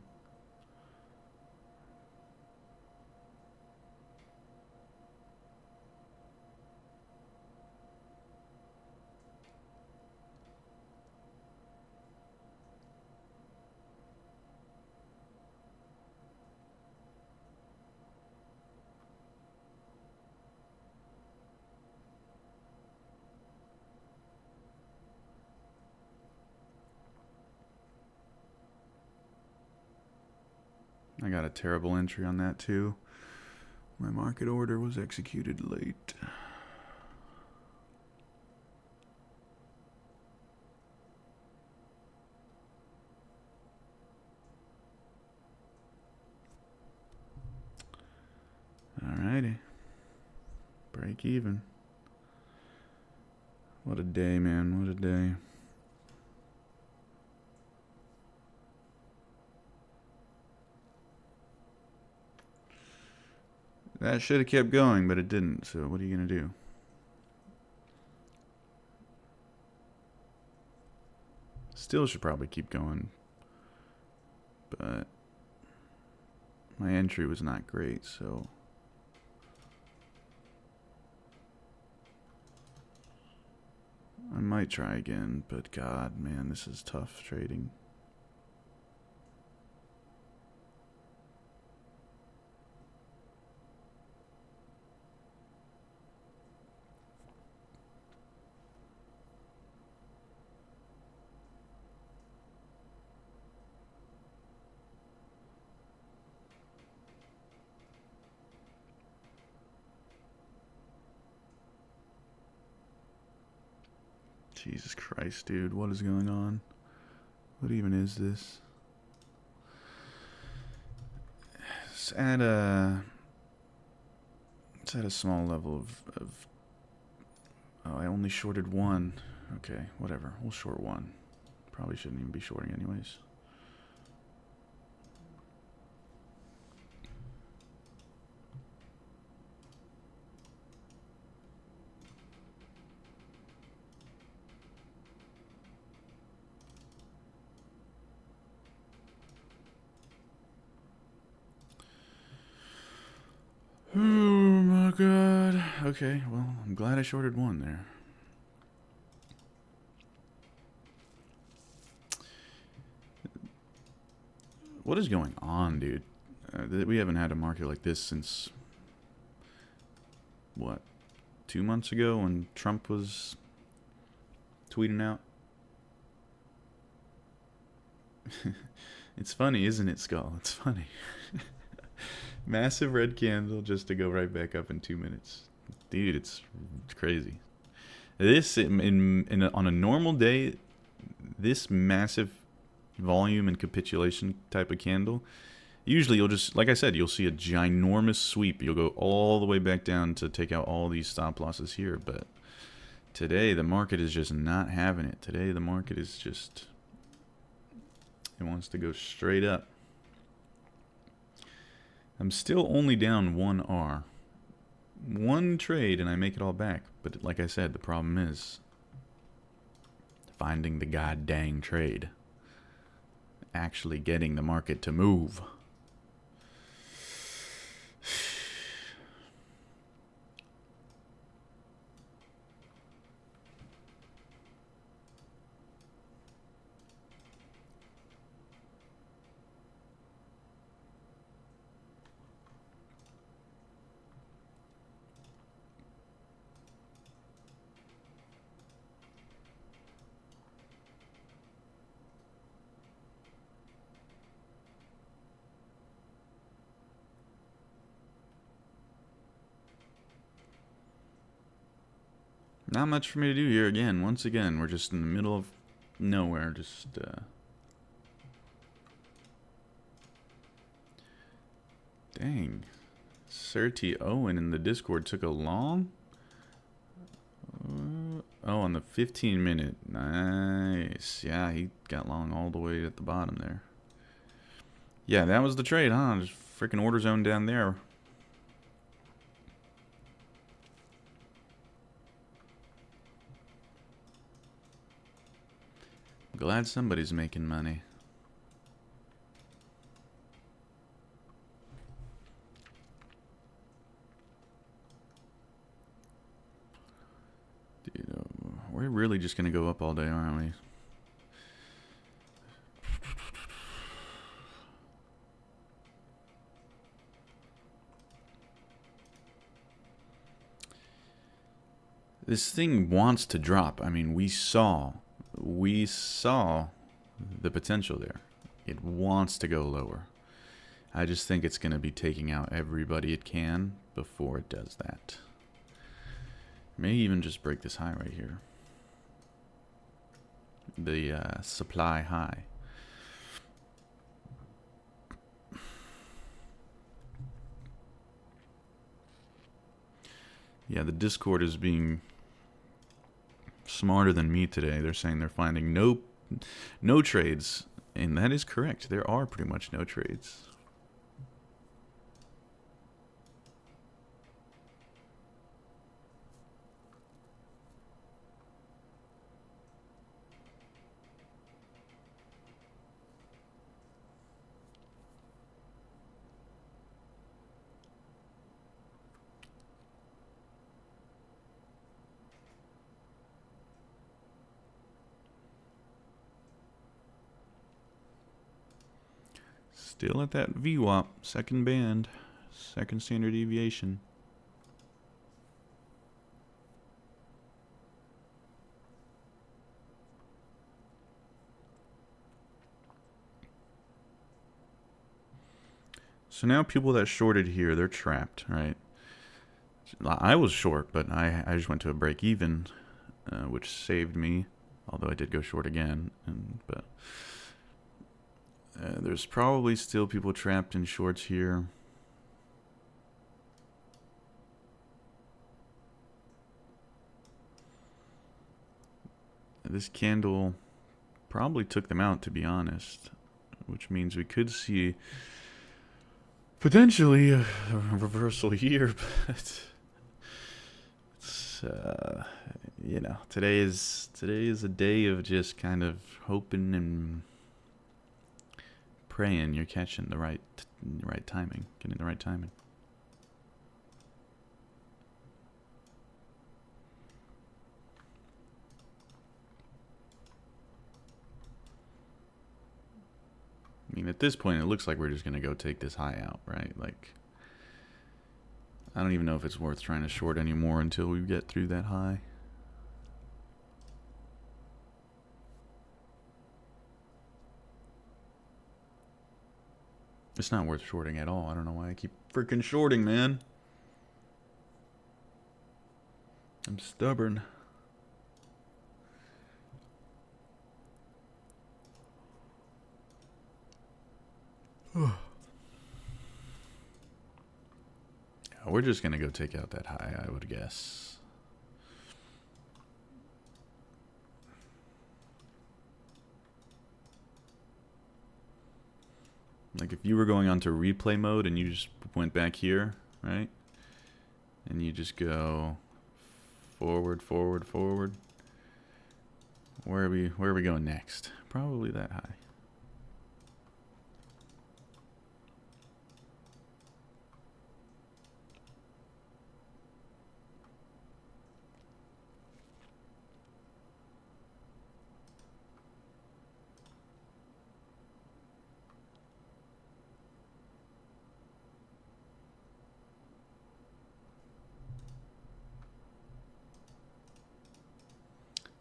I got a terrible entry on that too. My market order was executed late. break even. What a day, man. What a day. That should have kept going, but it didn't. So what are you going to do? Still should probably keep going. But my entry was not great, so... I might try again, but God, man, this is tough trading. Jesus Christ, dude, what is going on? What even is this? It's at a small level of oh, I only shorted one. Okay, whatever. We'll short one. Probably shouldn't even be shorting anyways. Oh my God. Okay, well, I'm glad I shorted one there. What is going on, dude? We haven't had a market like this since, what, 2 months ago when Trump was tweeting out? It's funny, isn't it, Skull? It's funny. Massive red candle just to go right back up in 2 minutes. Dude, it's crazy. This, on a normal day, this massive volume and capitulation type of candle, usually you'll just, like I said, you'll see a ginormous sweep. You'll go all the way back down to take out all these stop losses here. But today, the market is just not having it. Today, the market is just, it wants to go straight up. I'm still only down 1R. One trade and I make it all back. But like I said, the problem is finding the goddamn trade. Actually getting the market to move. Not much for me to do here again. Once again, we're just in the middle of nowhere. Just, dang. Certi Owen in the Discord took a long? Oh, on the 15 minute. Nice. Yeah, he got long all the way at the bottom there. Yeah, that was the trade, huh? Just freaking order zone down there. Glad somebody's making money. Dude, we're really just gonna go up all day, aren't we? This thing wants to drop. I mean, we saw the potential there. It wants to go lower. I just think it's going to be taking out everybody it can before it does that. May even just break this high right here. The supply high. Yeah, the Discord is being smarter than me today. They're saying they're finding no trades, and that is correct. There are pretty much no trades. Still at that VWAP, second band, second standard deviation. So now people that shorted here, they're trapped, right? I was short, but I just went to a break even, which saved me, although I did go short again. But there's probably still people trapped in shorts here. This candle probably took them out, to be honest, which means we could see potentially a reversal here, but it's you know, today is a day of just kind of hoping and praying you're catching the right timing, getting the right timing. I mean, at this point, it looks like we're just going to go take this high out, right? Like, I don't even know if it's worth trying to short anymore until we get through that high. It's not worth shorting at all. I don't know why I keep freaking shorting, man. I'm stubborn. We're just gonna go take out that high, I would guess. Like if you were going onto replay mode and you just went back here, right? And you just go forward, forward, forward. Where are we going next? Probably that high.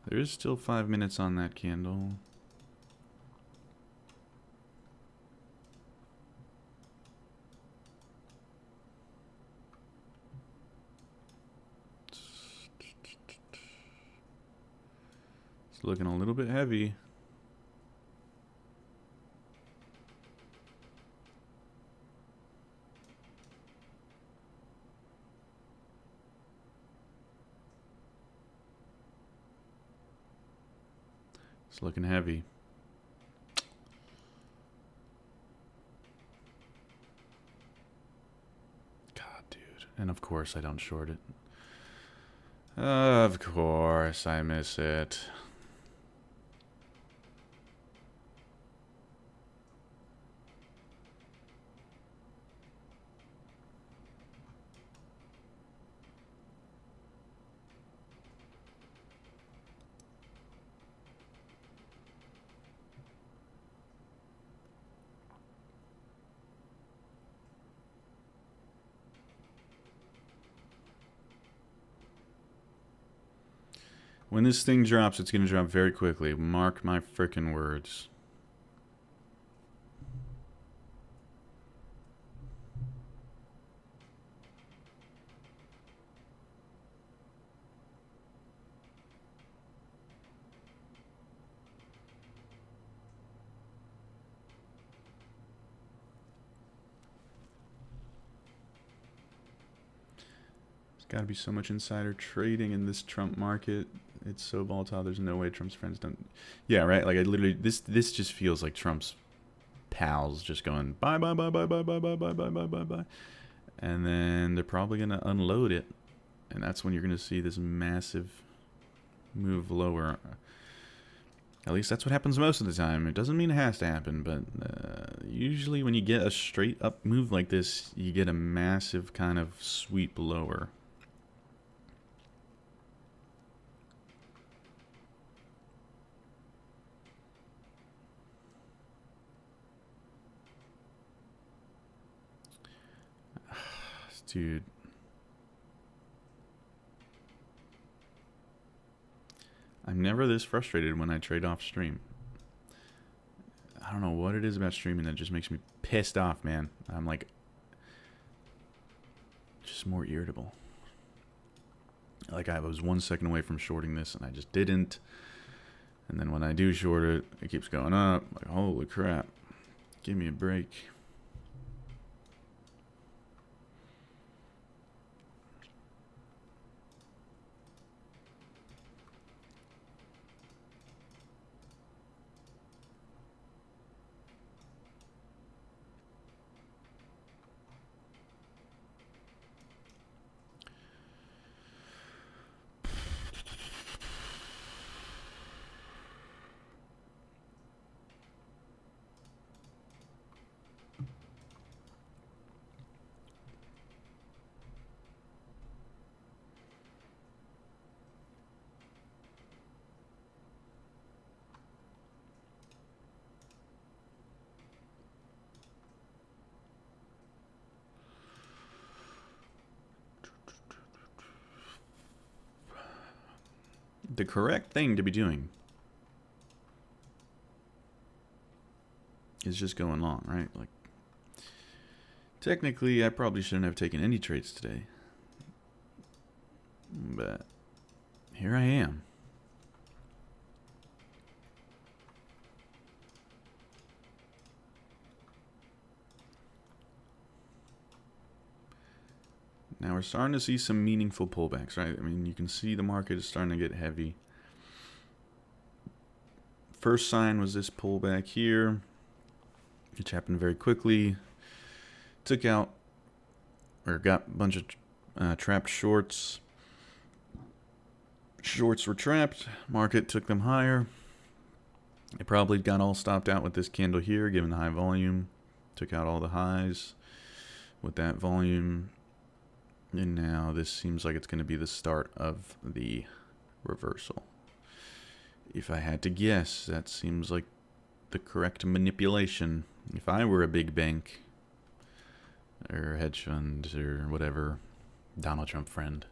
There is still 5 minutes on that candle. It's looking a little bit heavy. It's looking heavy. God, dude. And of course I don't short it. Of course I miss it. When this thing drops, it's going to drop very quickly. Mark my frickin' words. Gotta be so much insider trading in this Trump market. It's so volatile. There's no way Trump's friends don't. Yeah, right. Like I literally, this just feels like Trump's pals just going bye bye bye bye bye bye bye bye bye bye bye bye, and then they're probably gonna unload it, and that's when you're gonna see this massive move lower. At least that's what happens most of the time. It doesn't mean it has to happen, but usually when you get a straight up move like this, you get a massive kind of sweep lower. Dude. I'm never this frustrated when I trade off stream. I don't know what it is about streaming that just makes me pissed off, man. I'm like, just more irritable. Like I was 1 second away from shorting this and I just didn't. And then when I do short it, it keeps going up. Like, holy crap. Give me a break. The correct thing to be doing is just going long, right? Like, technically, I probably shouldn't have taken any trades today. But here I am. Now we're starting to see some meaningful pullbacks, right? I mean, you can see the market is starting to get heavy. First sign was this pullback here, which happened very quickly. Took out, or got a bunch of trapped shorts. Shorts were trapped. Market took them higher. It probably got all stopped out with this candle here, given the high volume. Took out all the highs with that volume. And now this seems like it's going to be the start of the reversal. If I had to guess, that seems like the correct manipulation. If I were a big bank or hedge fund or whatever, Donald Trump friend,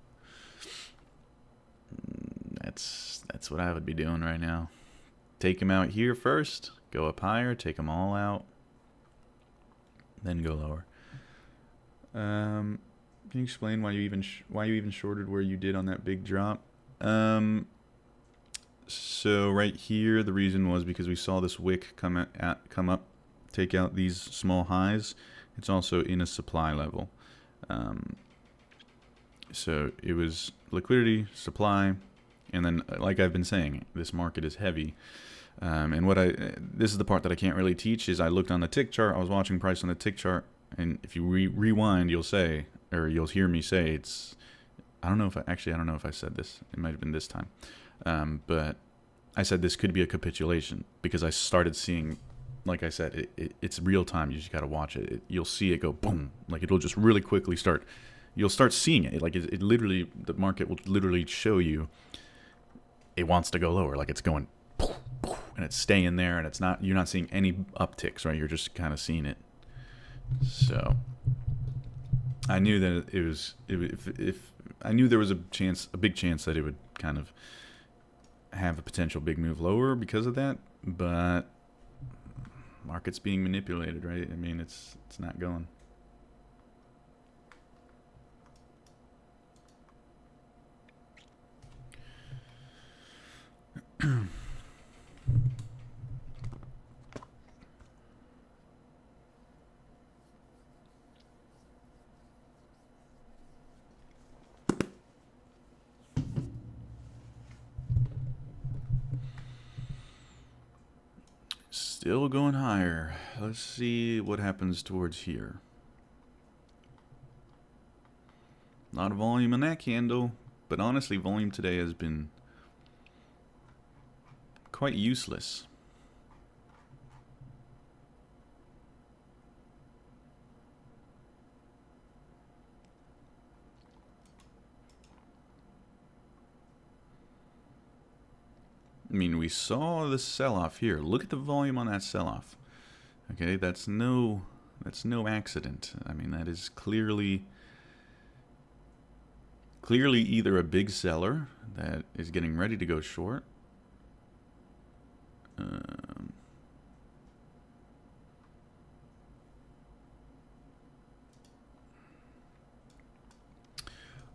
that's what I would be doing right now. Take him out here first, go up higher, take them all out, then go lower. Can you explain why you even shorted where you did on that big drop? So right here, the reason was because we saw this wick come up, take out these small highs. It's also in a supply level. So it was liquidity, supply, and then, like I've been saying, this market is heavy. And this is the part that I can't really teach, is I looked on the tick chart. I was watching price on the tick chart, and if you rewind, you'll hear me say it's, I don't know if I said this. It might have been this time. But I said this could be a capitulation because I started seeing, like I said, it's real time. You just got to watch it. You'll see it go boom. Like it'll just really quickly start. You'll start seeing it. Like it literally, the market will literally show you it wants to go lower. Like it's going poof, poof, and it's staying there, and it's not. You're not seeing any upticks, right? You're just kind of seeing it. So I knew that it was. If I knew there was a big chance that it would kind of have a potential big move lower because of that, but market's being manipulated, right? I mean, it's not going. Still going higher. Let's see what happens towards here. A lot of volume on that candle, but honestly, volume today has been quite useless. I mean, we saw the sell-off here. Look at the volume on that sell-off. Okay, that's no accident. I mean, that is clearly either a big seller that is getting ready to go short,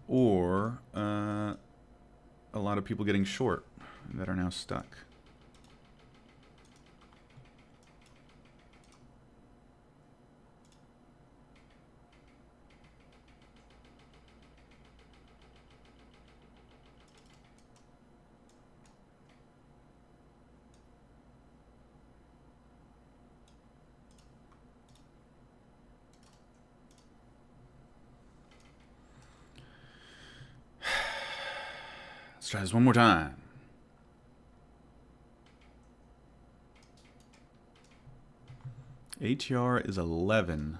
or a lot of people getting short that are now stuck. Let's try this one more time. ATR is 11,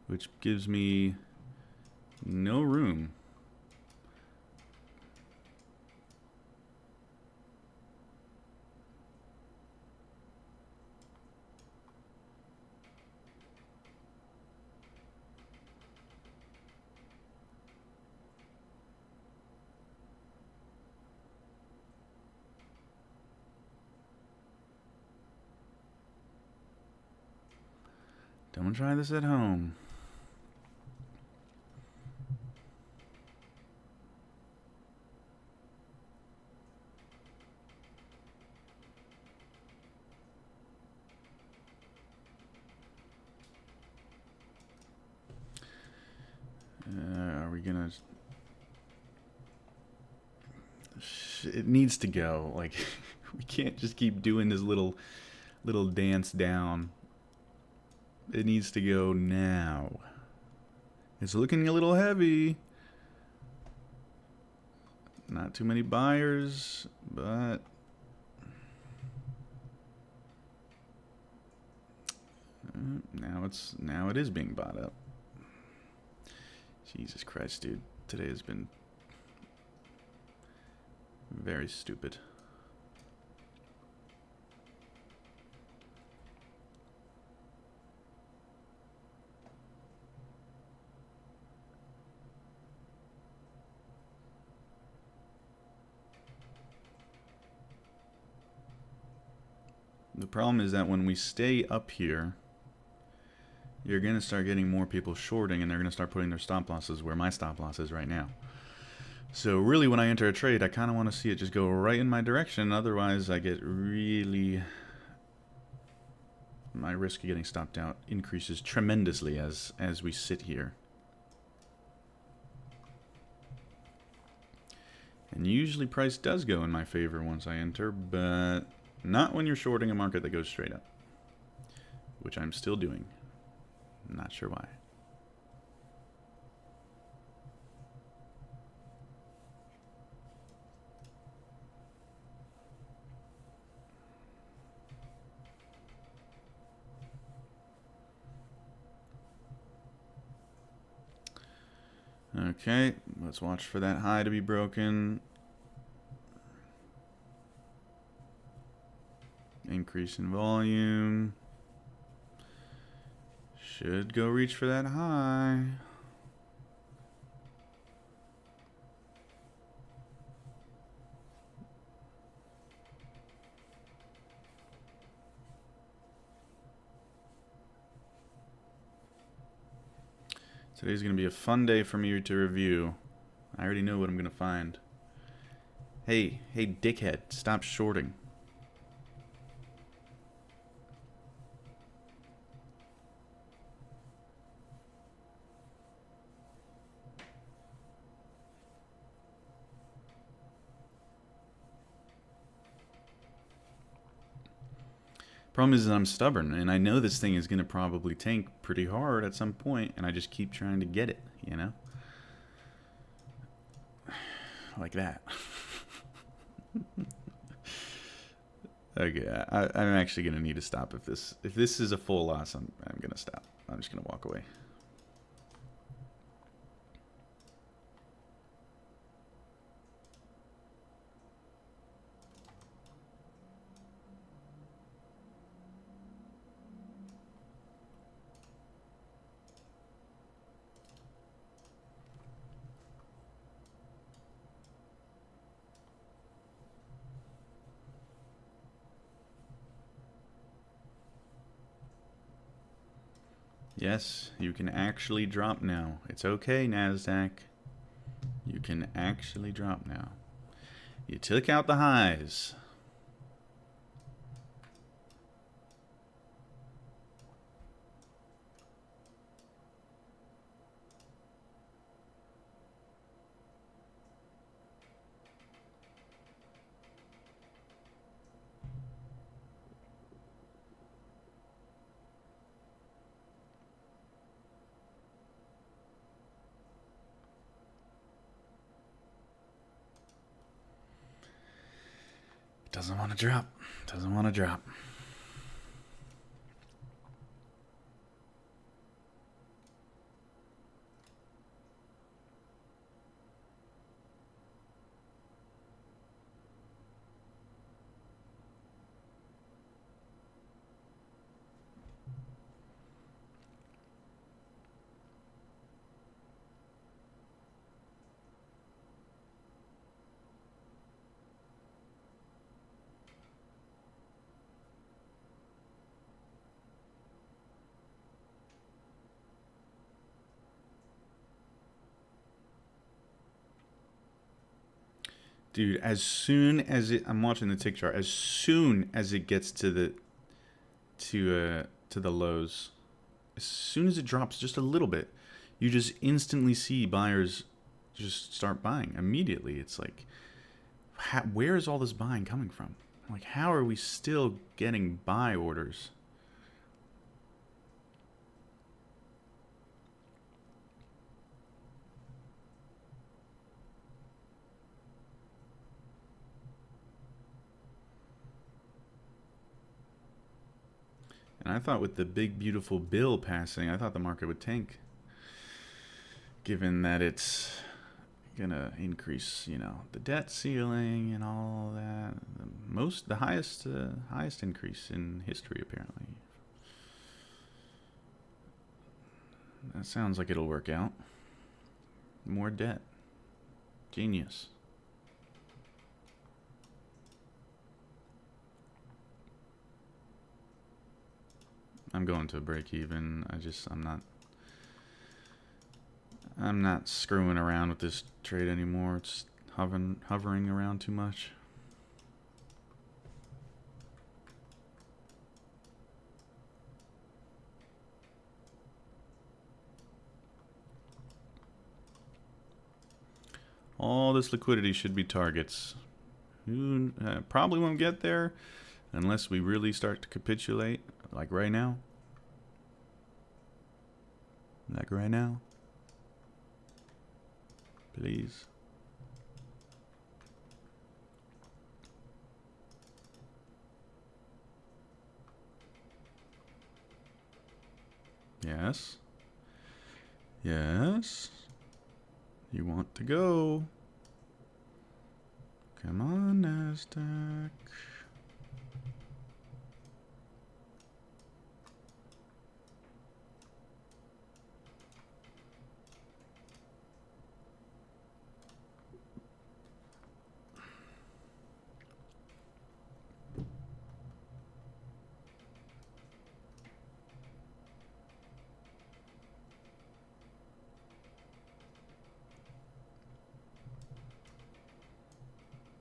which gives me no room. Don't try this at home. Are we gonna... It needs to go. Like, we can't just keep doing this little dance down. It needs to go now. It's looking a little heavy. Not too many buyers, but now it is being bought up. Jesus Christ, dude. Today has been very stupid. The problem is that when we stay up here, you're going to start getting more people shorting, and they're going to start putting their stop losses where my stop loss is right now. So really, when I enter a trade, I kind of want to see it just go right in my direction. Otherwise, I get really... my risk of getting stopped out increases tremendously as we sit here. And usually price does go in my favor once I enter, but not when you're shorting a market that goes straight up, which I'm still doing. Not sure why. Okay, let's watch for that high to be broken. Increase in volume. Should go reach for that high. Today's going to be a fun day for me to review. I already know what I'm going to find. Hey, dickhead, stop shorting. Problem is that I'm stubborn, and I know this thing is going to probably tank pretty hard at some point, and I just keep trying to get it, you know? Like that. Okay, I'm actually going to need to stop if this is a full loss. I'm going to stop. I'm just going to walk away. Yes, you can actually drop now. It's okay, NASDAQ. You can actually drop now. You took out the highs. Doesn't want to drop. Doesn't want to drop. Dude, as soon as I'm watching the tick chart. As soon as it gets to the lows, as soon as it drops just a little bit, you just instantly see buyers just start buying immediately. It's like, where is all this buying coming from? Like, how are we still getting buy orders? And I thought with the big, beautiful bill passing, I thought the market would tank. Given that it's going to increase, you know, the debt ceiling and all that. The highest increase in history, apparently. That sounds like it'll work out. More debt. Genius. I'm going to break even. I'm not screwing around with this trade anymore. It's hovering around too much. All this liquidity should be targets. Who probably won't get there unless we really start to capitulate. Like right now. Like right now. Please. Yes. Yes. You want to go. Come on, NASDAQ.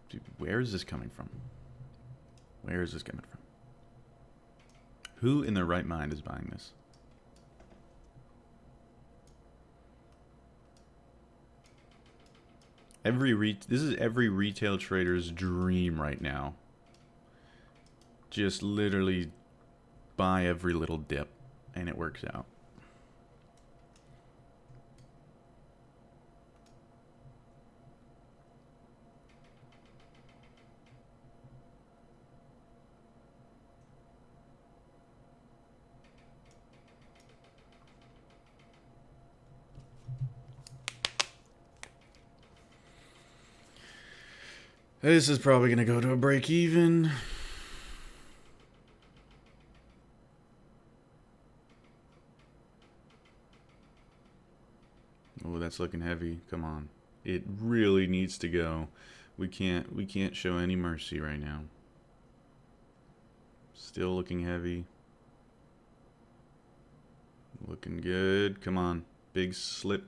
Dude, where is this coming from? Where is this coming from? Who in their right mind is buying this? This is every retail trader's dream right now. Just literally buy every little dip, and it works out. This is probably going to go to a break even. Oh, that's looking heavy. Come on. It really needs to go. We can't show any mercy right now. Still looking heavy. Looking good. Come on. Big slip.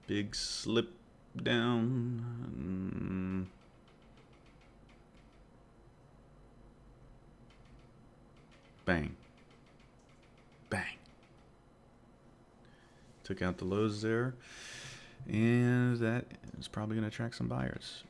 Big slip down. Bang. Bang. Took out the lows there. And that is probably going to attract some buyers.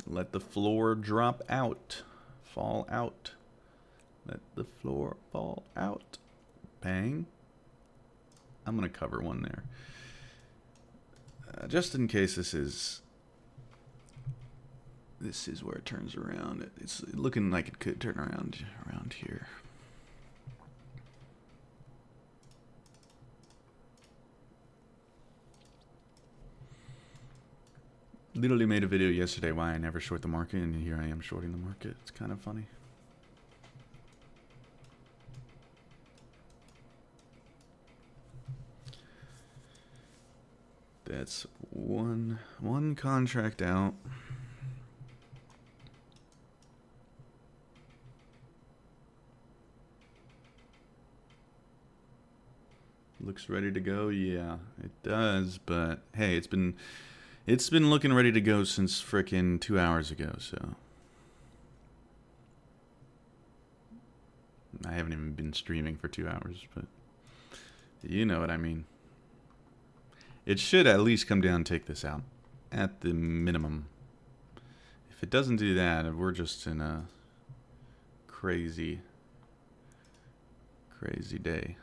Let the floor drop out. Fall out. Let the floor fall out. Bang. I'm going to cover one there. Just in case this is where it turns around. It's looking like it could turn around here. Literally made a video yesterday why I never short the market, and here I am shorting the market. It's kind of funny. That's one contract out. Looks ready to go. Yeah, it does, but hey, it's been looking ready to go since frickin' 2 hours ago, so. I haven't even been streaming for 2 hours, but you know what I mean. It should at least come down and take this out, at the minimum. If it doesn't do that, we're just in a crazy day.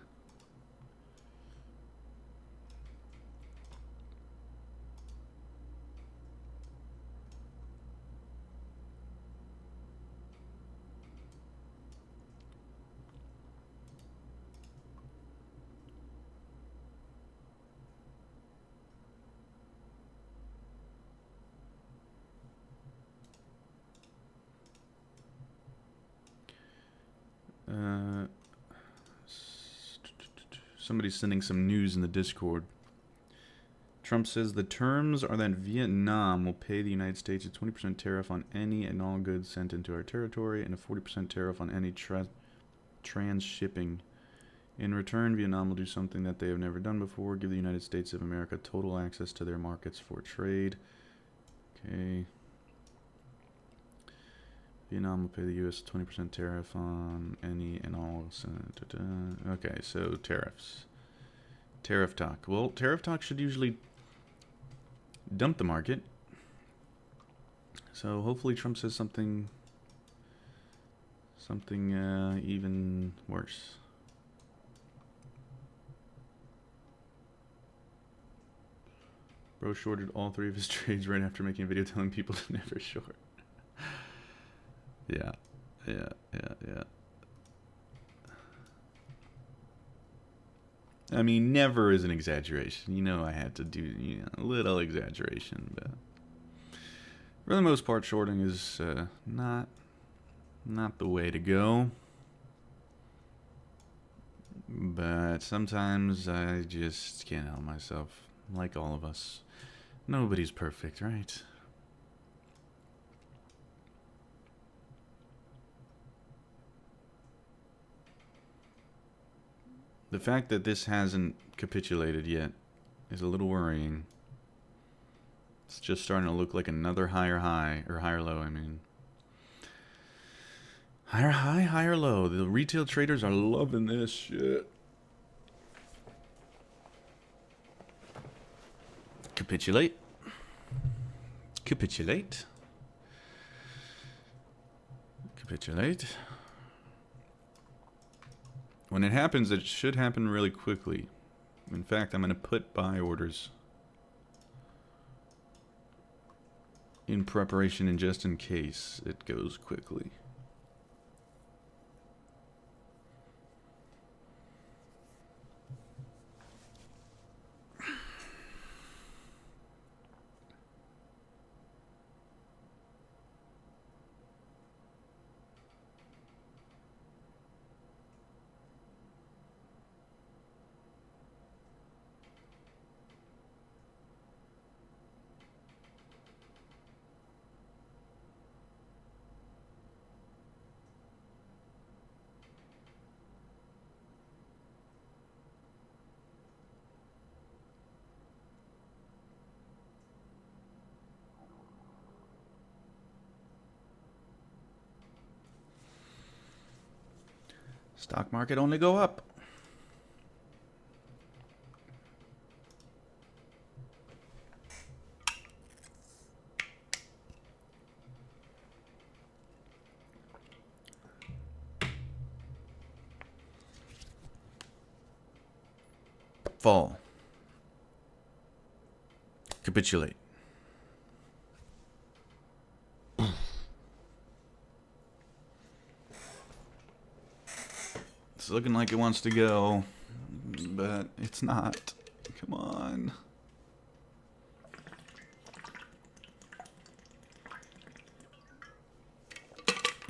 Somebody's sending some news in the Discord. Trump says the terms are that Vietnam will pay the United States a 20% tariff on any and all goods sent into our territory and a 40% tariff on any trans-shipping. In return, Vietnam will do something that they have never done before, give the United States of America total access to their markets for trade. Okay. Vietnam will pay the U.S. 20% tariff on any and all. Okay, so tariffs. Tariff talk. Well, tariff talk should usually dump the market. So hopefully Trump says something even worse. Bro shorted all 3 of his trades right after making a video telling people to never short. Yeah. I mean, never is an exaggeration. You know, I had to do a little exaggeration, but for the most part, shorting is not the way to go. But sometimes I just can't help myself, like all of us. Nobody's perfect, right? The fact that this hasn't capitulated yet is a little worrying. It's just starting to look like another higher high, or higher low, I mean. Higher high, higher low. The retail traders are loving this shit. Capitulate. Capitulate. Capitulate. When it happens, it should happen really quickly. In fact, I'm going to put buy orders in preparation and just in case it goes quickly. Stock market only go up. Fall. Capitulate. It's looking like it wants to go, but it's not. Come on.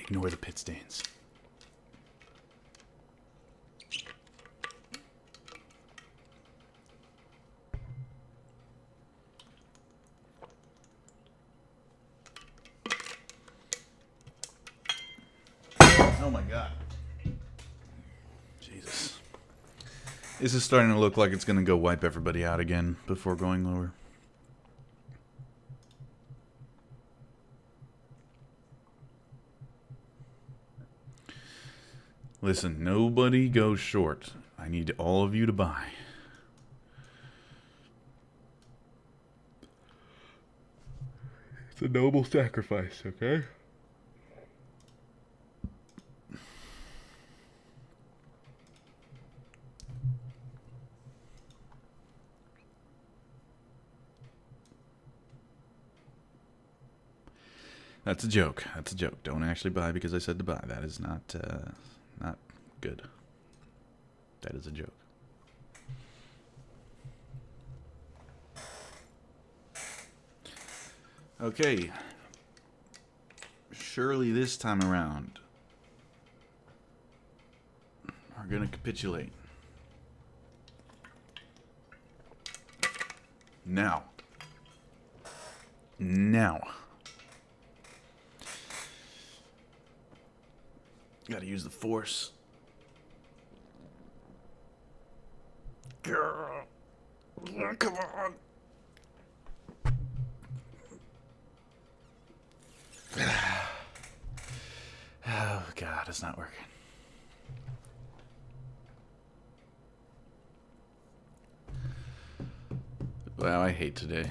Ignore the pit stains. Oh my God. Jesus. This is starting to look like it's going to go wipe everybody out again before going lower. Listen, nobody goes short. I need all of you to buy. It's a noble sacrifice, okay? That's a joke. That's a joke. Don't actually buy because I said to buy. That is not good. That is a joke. Okay. Surely this time around, we're gonna capitulate. Now. Gotta use the force. Girl. Come on. Oh, God, it's not working. Wow, I hate today.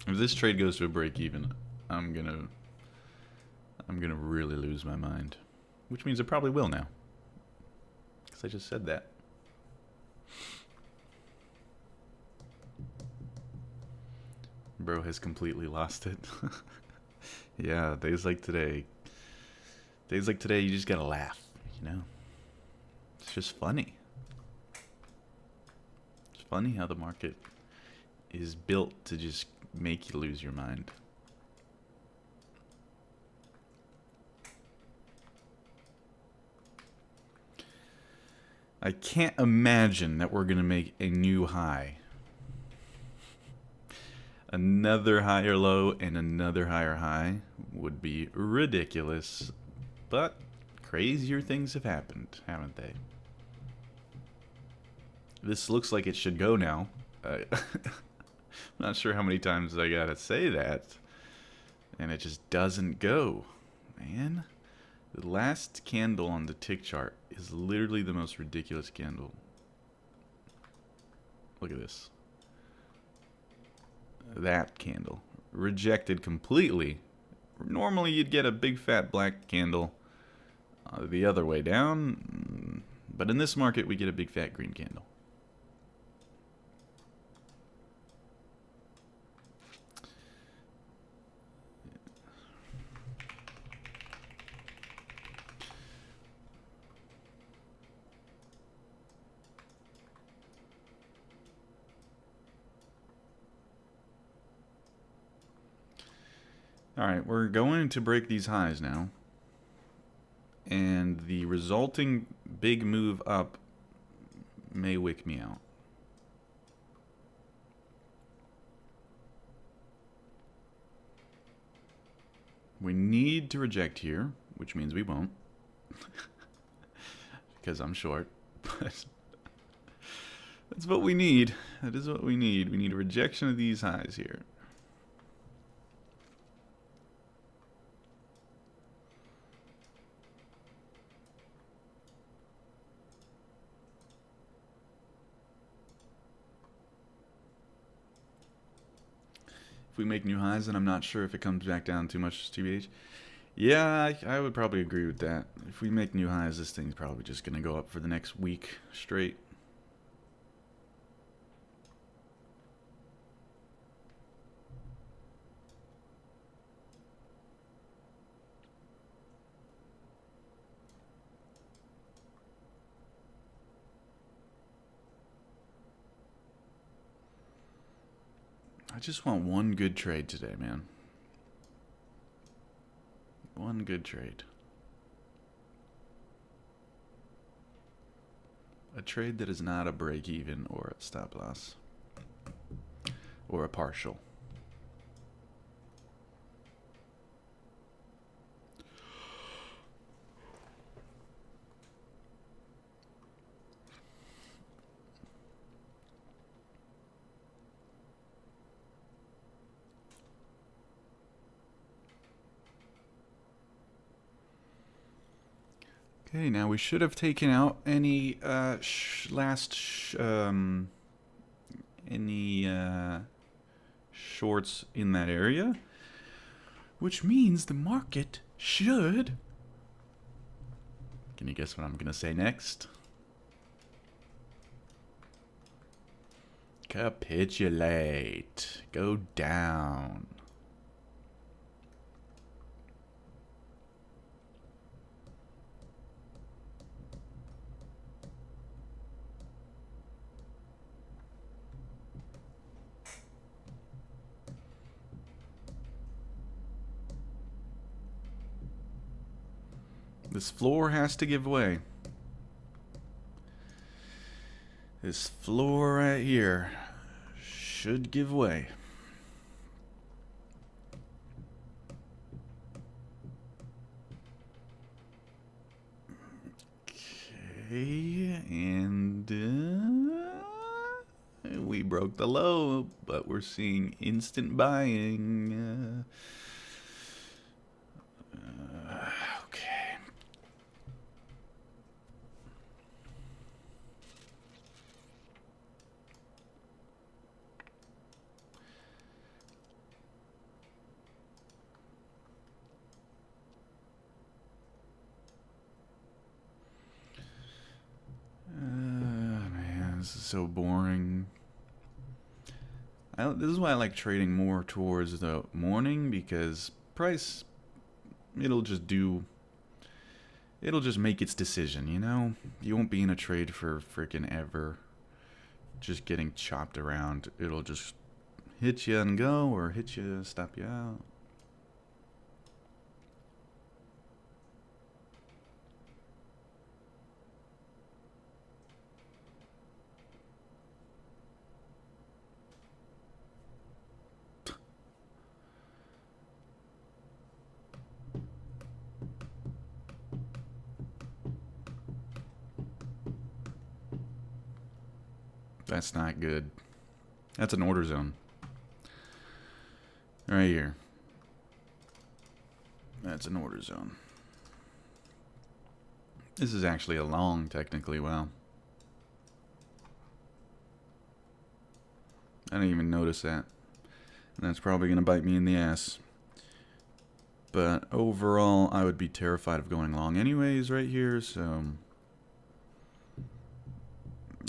If this trade goes to a break even, I'm gonna really lose my mind. Which means it probably will now. Because I just said that. Bro has completely lost it. Yeah, days like today. Days like today, you just gotta laugh, you know? It's just funny. It's funny how the market is built to just make you lose your mind. I can't imagine that we're going to make a new high. Another higher low and another higher high would be ridiculous. But crazier things have happened, haven't they? This looks like it should go now. I'm not sure how many times I gotta say that. And it just doesn't go. Man. The last candle on the tick chart is literally the most ridiculous candle. Look at this. That candle. Rejected completely. Normally you'd get a big fat black candle the other way down. But in this market we get a big fat green candle. Alright, we're going to break these highs now. And the resulting big move up may wick me out. We need to reject here, which means we won't. Because I'm short. But that's what we need. That is what we need. We need a rejection of these highs here. If we make new highs, then I'm not sure if it comes back down too much, TBH. Yeah, I would probably agree with that. If we make new highs, this thing's probably just going to go up for the next week straight. I just want one good trade today, man. One good trade. A trade that is not a break even or a stop loss. Or a partial. Okay, now we should have taken out any shorts in that area, which means the market should. Can you guess what I'm gonna say next? Capitulate. Go down. This floor has to give way. This floor right here should give way. Okay, and we broke the low, but we're seeing instant buying. Okay. Man, this is so boring. This is why I like trading more towards the morning, because price, it'll just make its decision, you know? You won't be in a trade for freaking ever just getting chopped around. It'll just hit you and go, or hit you, stop you out. That's not good. That's an order zone. Right here. That's an order zone. This is actually a long, technically. Wow. I didn't even notice that. And that's probably going to bite me in the ass. But overall, I would be terrified of going long anyways right here, so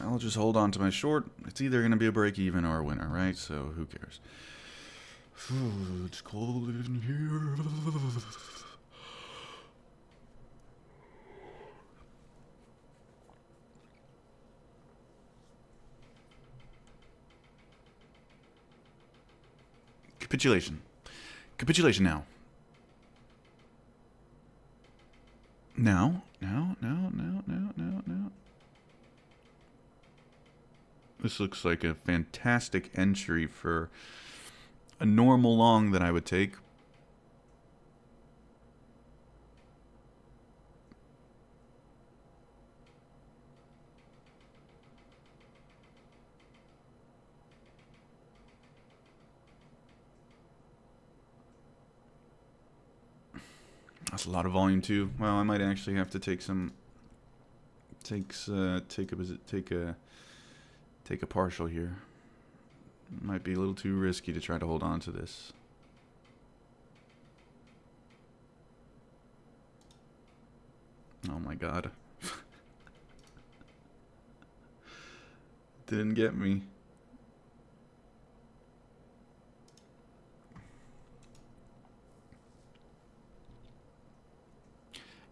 I'll just hold on to my short. It's either going to be a break even or a winner, right? So who cares? It's cold in here. Capitulation. Capitulation now. Now. This looks like a fantastic entry for a normal long that I would take. That's a lot of volume too. Well, I might actually have to take some. Take a partial here. Might be a little too risky to try to hold on to this. Oh my god. Didn't get me.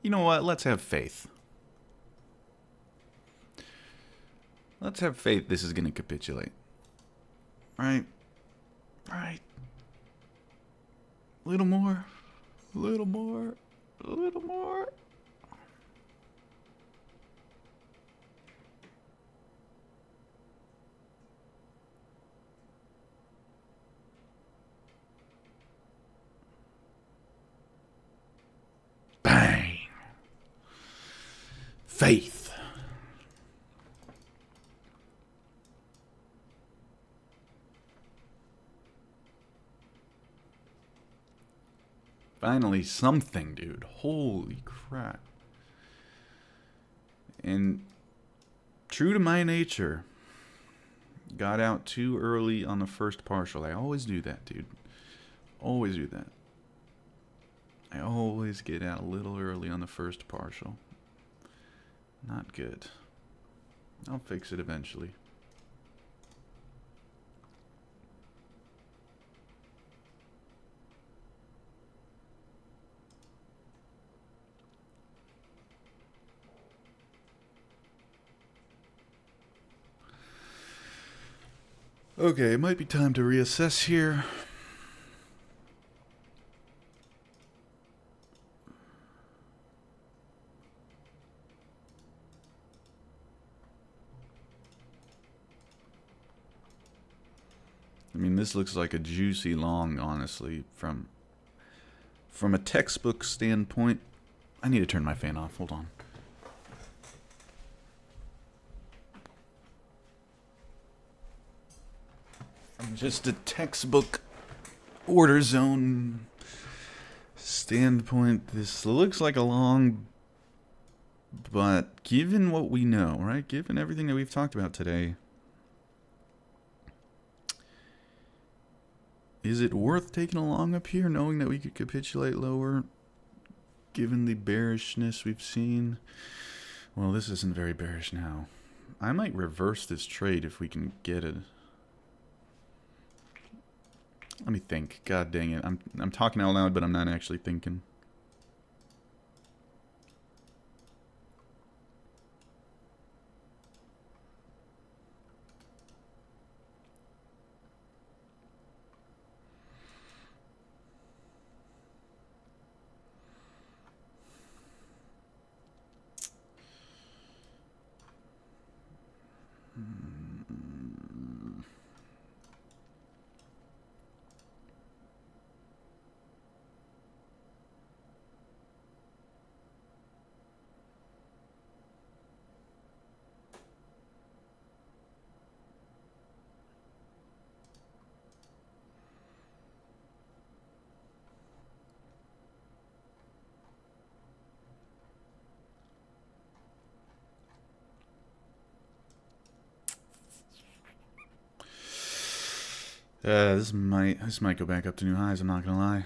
You know what? Let's have faith. Let's have faith this is going to capitulate. Right? Right. A little more. A little more. A little more. Bang. Faith. Finally something, dude. Holy crap. And true to my nature, got out too early on the first partial. I always do that, dude. Always do that. I always get out a little early on the first partial. Not good. I'll fix it eventually. Okay, it might be time to reassess here. I mean, this looks like a juicy long, honestly, from a textbook standpoint. I need to turn my fan off. Hold on. From just a textbook order zone standpoint, this looks like a long, but given what we know, right? Given everything that we've talked about today, is it worth taking a long up here, knowing that we could capitulate lower, given the bearishness we've seen? Well, this isn't very bearish now. I might reverse this trade if we can get it. Let me think. God dang it. I'm talking out loud, but I'm not actually thinking. This might go back up to new highs, I'm not gonna lie.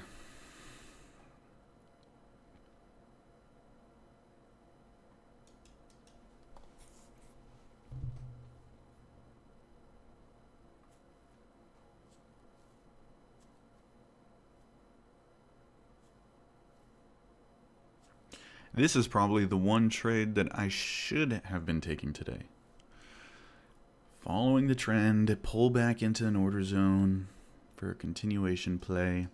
This is probably the one trade that I should have been taking today. Following the trend, pull back into an order zone for a continuation play.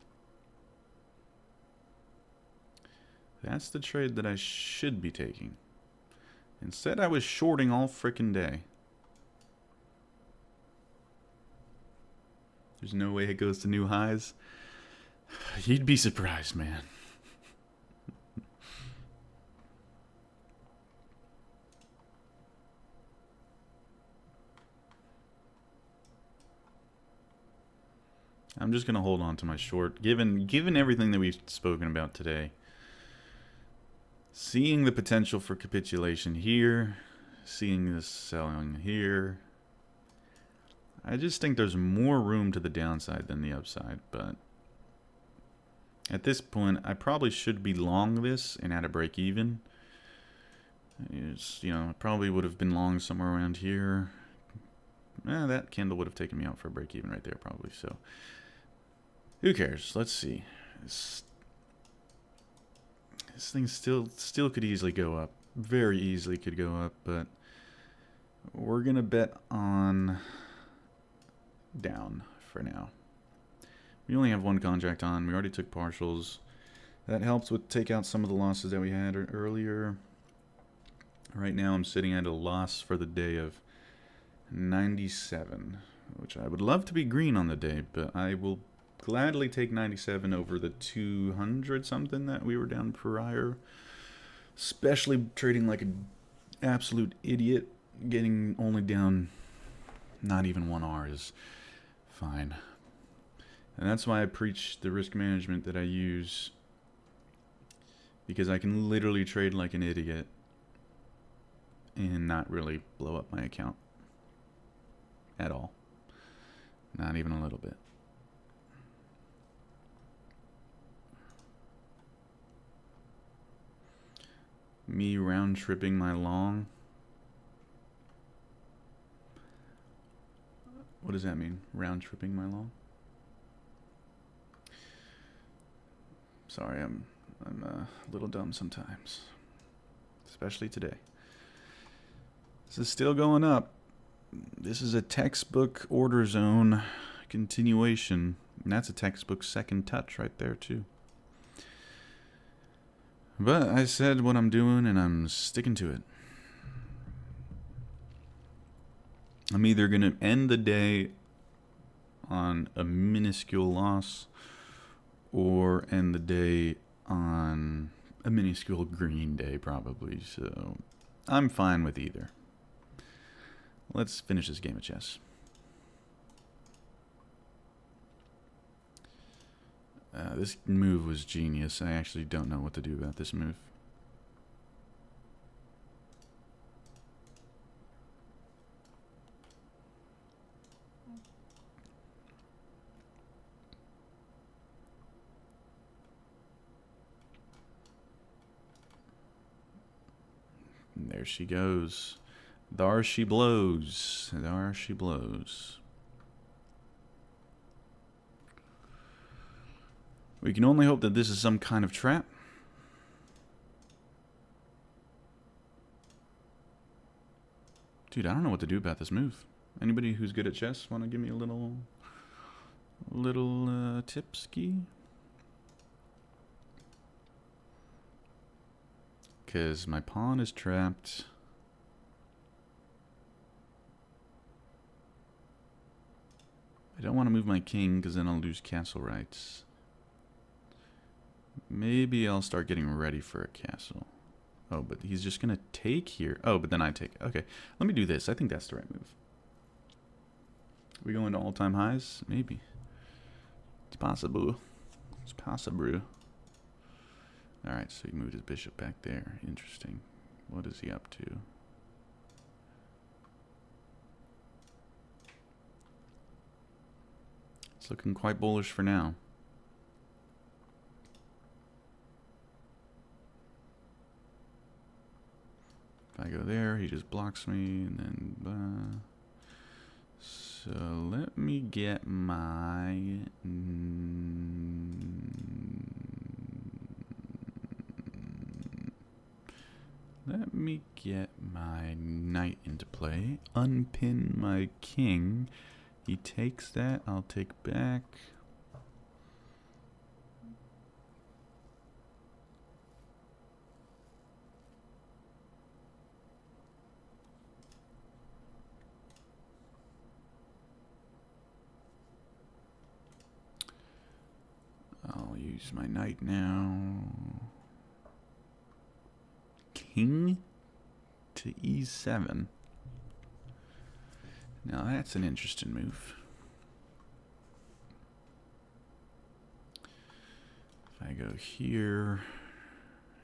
That's the trade that I should be taking. Instead, I was shorting all frickin' day. There's no way it goes to new highs. You'd be surprised, man. I'm just going to hold on to my short. Given everything that we've spoken about today, seeing the potential for capitulation here, seeing this selling here, I just think there's more room to the downside than the upside. But at this point, I probably should be long this and at a break even. I probably would have been long somewhere around here. That candle would have taken me out for a break even right there probably. So who cares? Let's see. This thing still could easily go up. Very easily could go up, but we're going to bet on down for now. We only have one contract on. We already took partials. That helps with take out some of the losses that we had earlier. Right now I'm sitting at a loss for the day of 97, which I would love to be green on the day, but I will gladly take 97 over the 200 something that we were down prior. Especially trading like an absolute idiot. Getting only down not even 1R is fine. And that's why I preach the risk management that I use. Because I can literally trade like an idiot and not really blow up my account at all. Not even a little bit. Me round tripping my long. What does that mean? Round tripping my long? Sorry, I'm a little dumb sometimes. Especially today. This is still going up. This is a textbook order zone continuation. And that's a textbook second touch right there too. But I said what I'm doing and I'm sticking to it. I'm either going to end the day on a minuscule loss or end the day on a minuscule green day probably. So I'm fine with either. Let's finish this game of chess. This move was genius. I actually don't know what to do about this move. And there she goes. There she blows. There she blows. We can only hope that this is some kind of trap. Dude, I don't know what to do about this move. Anybody who's good at chess want to give me a little tipski? Because my pawn is trapped. I don't want to move my king because then I'll lose castle rights. Maybe I'll start getting ready for a castle. Oh, but he's just going to take here. Oh, but then I take. Okay, let me do this. I think that's the right move. We go into all-time highs? Maybe. It's possible. It's possible. Alright, so he moved his bishop back there. Interesting. What is he up to? It's looking quite bullish for now. If I go there, he just blocks me, and then... So let me get my... Let me get my knight into play. Unpin my king. He takes that. I'll take back. I'll use my knight now. King to e7. Now that's an interesting move. If I go here,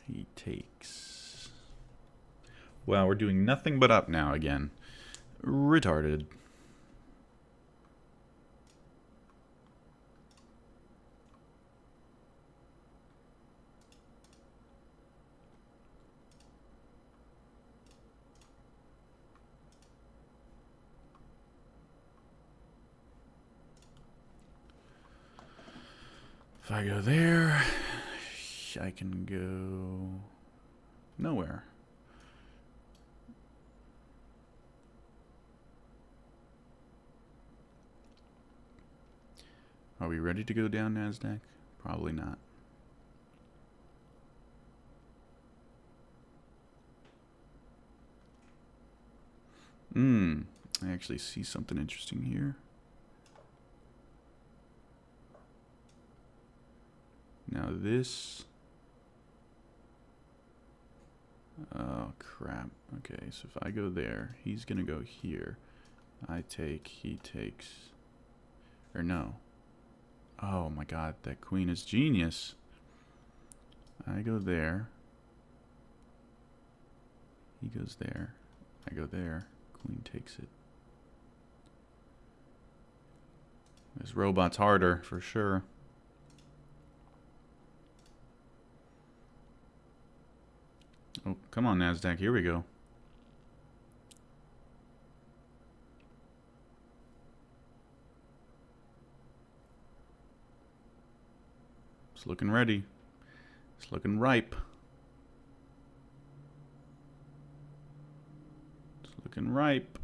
he takes. Wow, we're doing nothing but up now again. Retarded. If I go there, I can go nowhere. Are we ready to go down, NASDAQ? Probably not. I actually see something interesting here. Now this... Oh, crap. Okay, so if I go there, he's gonna go here. I take, he takes... Or no. Oh my god, that queen is genius. I go there. He goes there. I go there. Queen takes it. This robot's harder, for sure. Oh, come on, NASDAQ. Here we go. It's looking ready. It's looking ripe. It's looking ripe.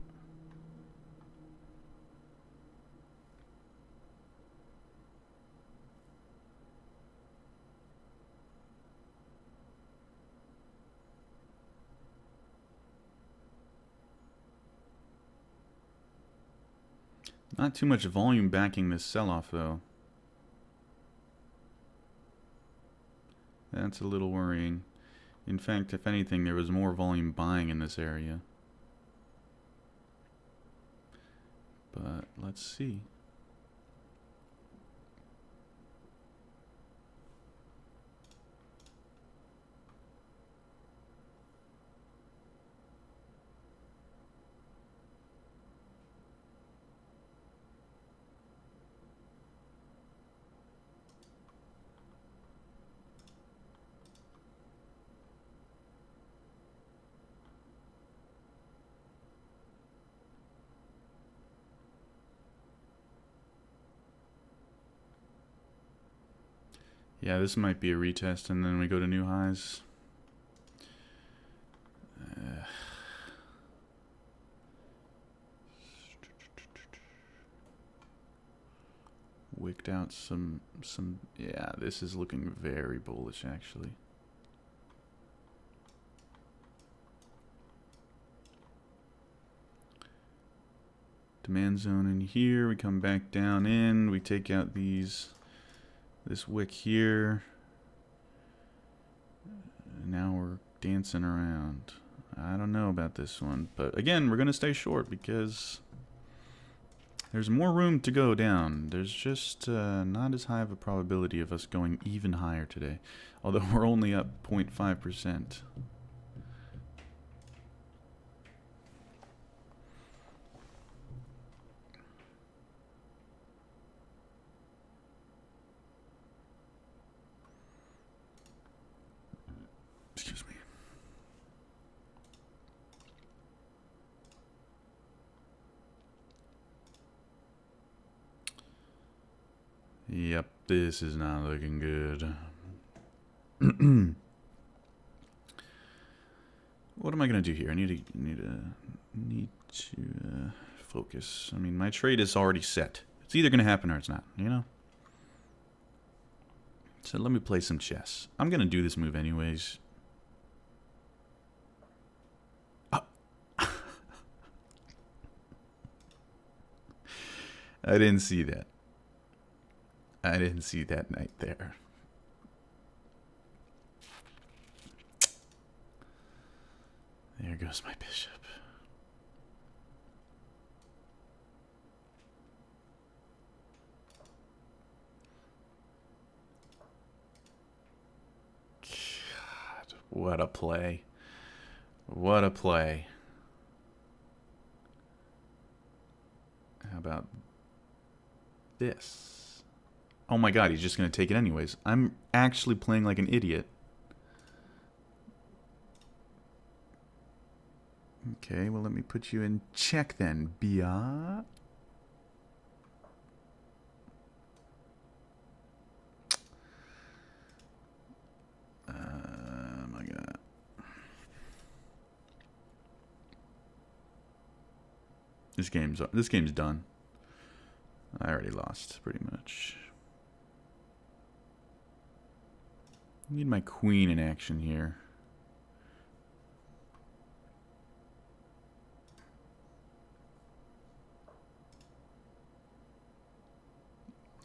Not too much volume backing this sell-off, though. That's a little worrying. In fact, if anything, there was more volume buying in this area. But let's see. Yeah, this might be a retest, and then we go to new highs. Wicked out some. Yeah, this is looking very bullish, actually. Demand zone in here. We come back down in. We take out these. This wick here. Now we're dancing around. I don't know about this one. But again, we're going to stay short because there's more room to go down. There's just not as high of a probability of us going even higher today. Although we're only up 0.5%. Yep, this is not looking good. What am I gonna do here? I need to focus. I mean, my trade is already set. It's either gonna happen or it's not. You know. So let me play some chess. I'm gonna do this move anyways. Oh. I didn't see that. I didn't see that knight there. There goes my bishop. God, what a play. What a play. How about this? Oh my god, he's just going to take it anyways. I'm actually playing like an idiot. Okay, well, let me put you in check then, Bia. My god. This game's done. I already lost, pretty much. Need my queen in action here.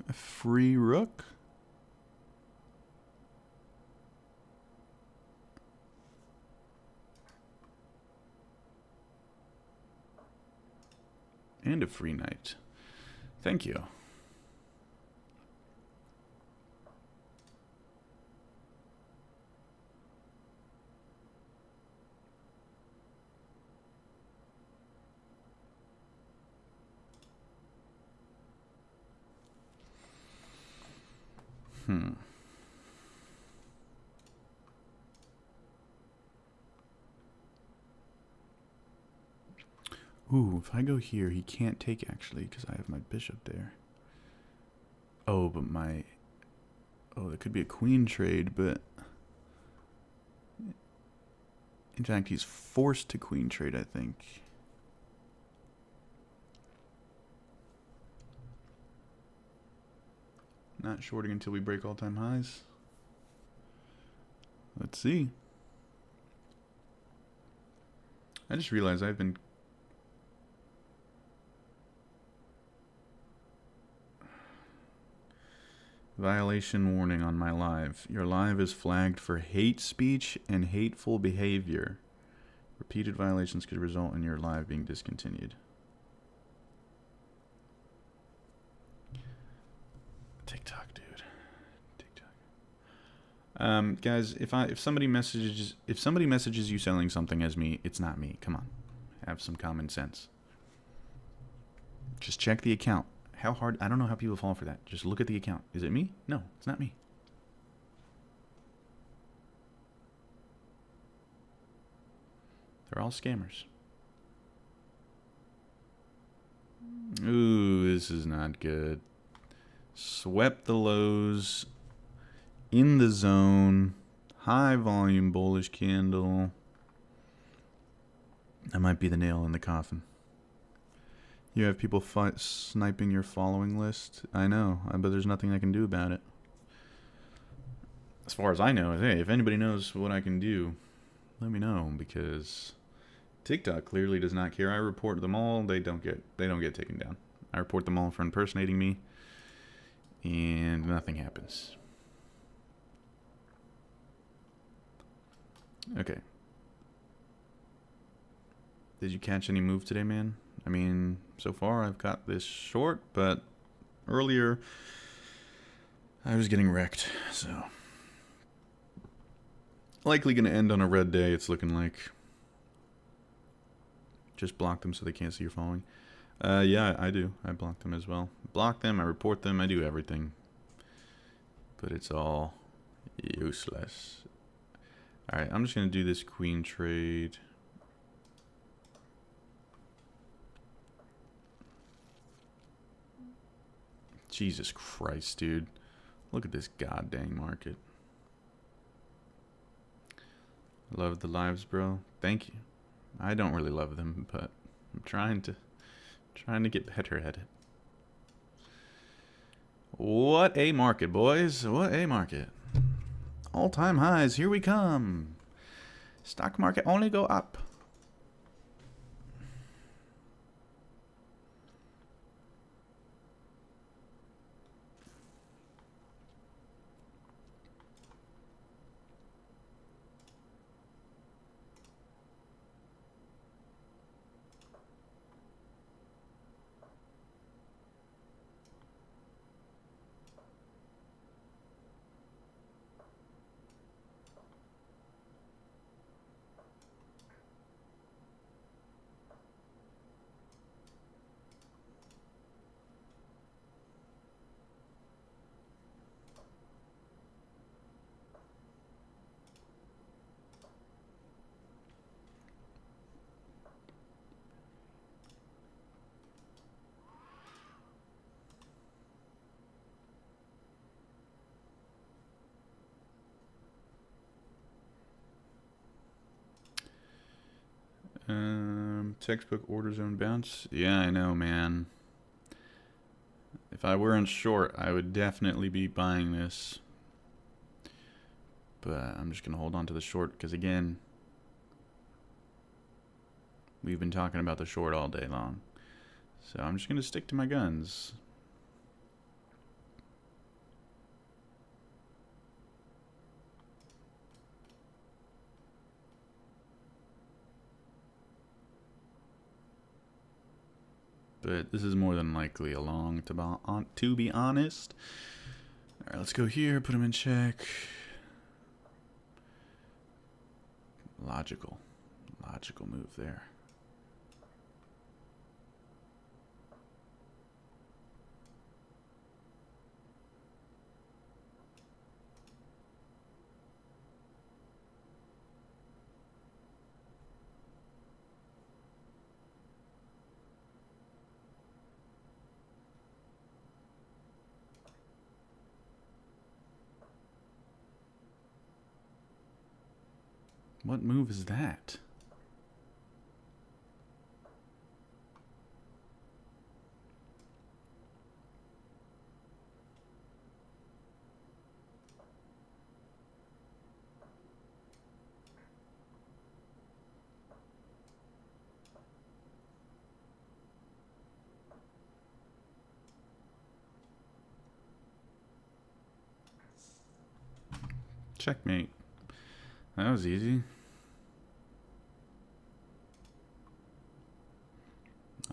A free rook? And a free knight. Thank you. Ooh, if I go here, he can't take actually because I have my bishop there. Oh, but my... Oh, there could be a queen trade, but... In fact, he's forced to queen trade, I think. Not shorting until we break all-time highs. Let's see. I just realized I've been... Violation warning on my live. Your live is flagged for hate speech and hateful behavior. Repeated violations could result in your live being discontinued. TikTok, dude. TikTok. Guys, if somebody messages you selling something as me, it's not me. Come on. Have some common sense. Just check the account. How hard? I don't know how people fall for that. Just look at the account. Is it me? No, it's not me. They're all scammers. Ooh, this is not good. Swept the lows. In the zone. High volume bullish candle. That might be the nail in the coffin. You have people sniping your following list. I know, but there's nothing I can do about it. As far as I know, hey, if anybody knows what I can do, let me know, because TikTok clearly does not care. I report them all. They don't get taken down. I report them all for impersonating me, and nothing happens. Okay. Did you catch any move today, man? I mean, so far I've got this short, but earlier I was getting wrecked, so likely going to end on a red day, it's looking like. Just block them so they can't see you're following. Yeah, I do. I block them as well. Block them, I report them, I do everything. But it's all useless. Alright, I'm just going to do this queen trade. Jesus Christ, dude. Look at this goddamn market. Love the lives, bro. Thank you. I don't really love them, but I'm trying to get better at it. What a market, boys. What a market. All-time highs. Here we come. Stock market only go up. Textbook order zone bounce. Yeah, I know, man. If I were in short, I would definitely be buying this. But I'm just going to hold on to the short because, again, we've been talking about the short all day long. So I'm just going to stick to my guns. But this is more than likely a long, to be honest. Alright, let's go here, put him in check. Logical move there. What move is that? Checkmate. That was easy.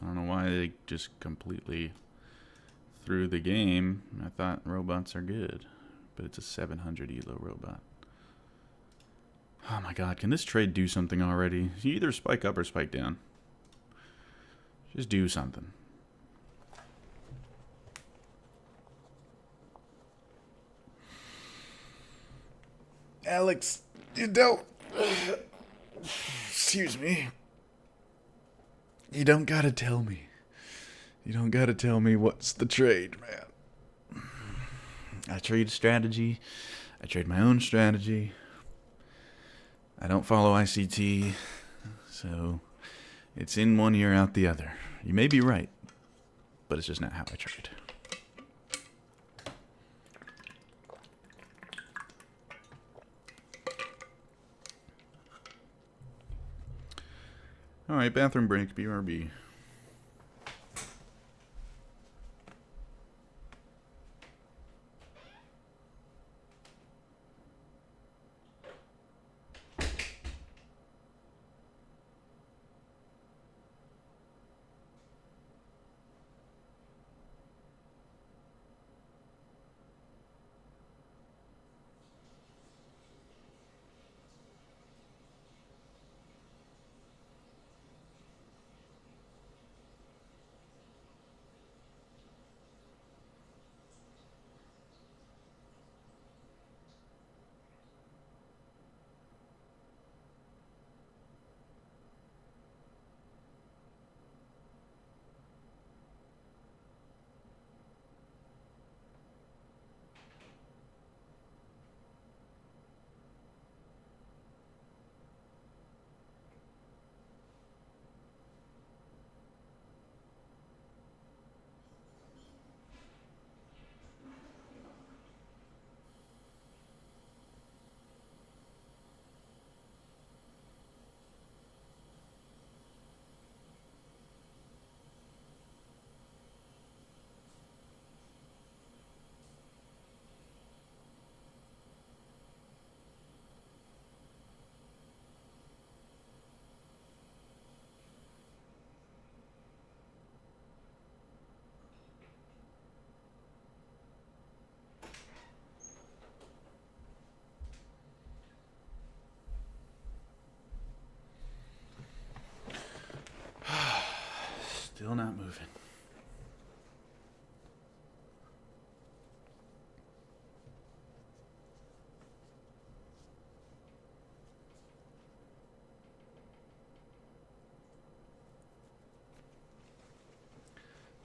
I don't know why they just completely threw the game. I thought robots are good, but it's a 700 elo robot. Oh my god, can this trade do something already? You either spike up or spike down. Just do something. Alex, you don't... Excuse me. You don't gotta tell me. You don't gotta tell me what's the trade, man. I trade strategy. I trade my own strategy. I don't follow ICT. So it's in one ear, out the other. You may be right, but it's just not how I trade. Alright, bathroom break, BRB.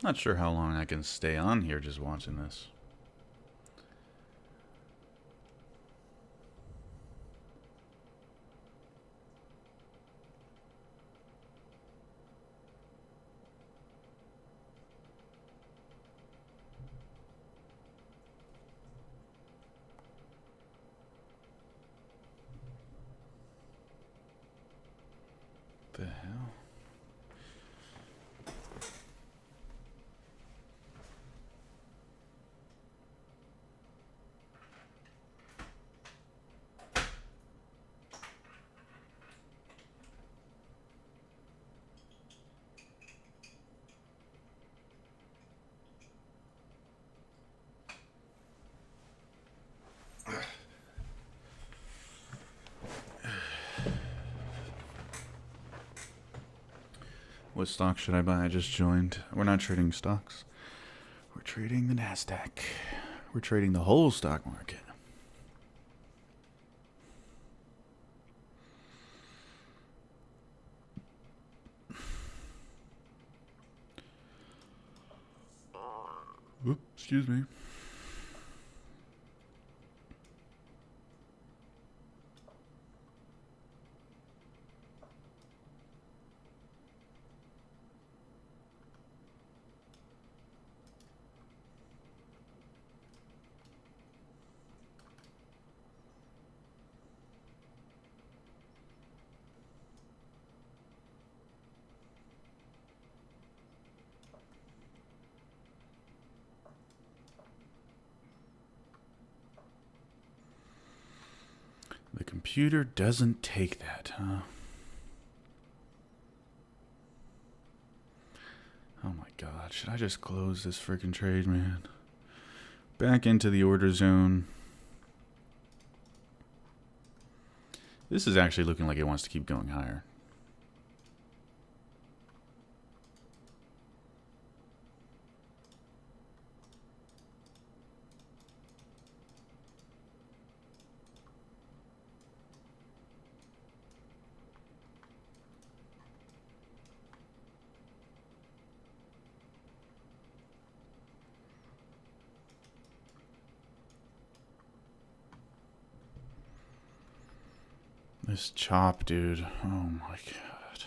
Not sure how long I can stay on here just watching this. The hell? What stock should I buy? I just joined. We're not trading stocks. We're trading the NASDAQ. We're trading the whole stock market. Oops, excuse me. The computer doesn't take that, huh? Oh my god, should I just close this freaking trade, man? Back into the order zone. This is actually looking like it wants to keep going higher. This chop, dude. Oh my god.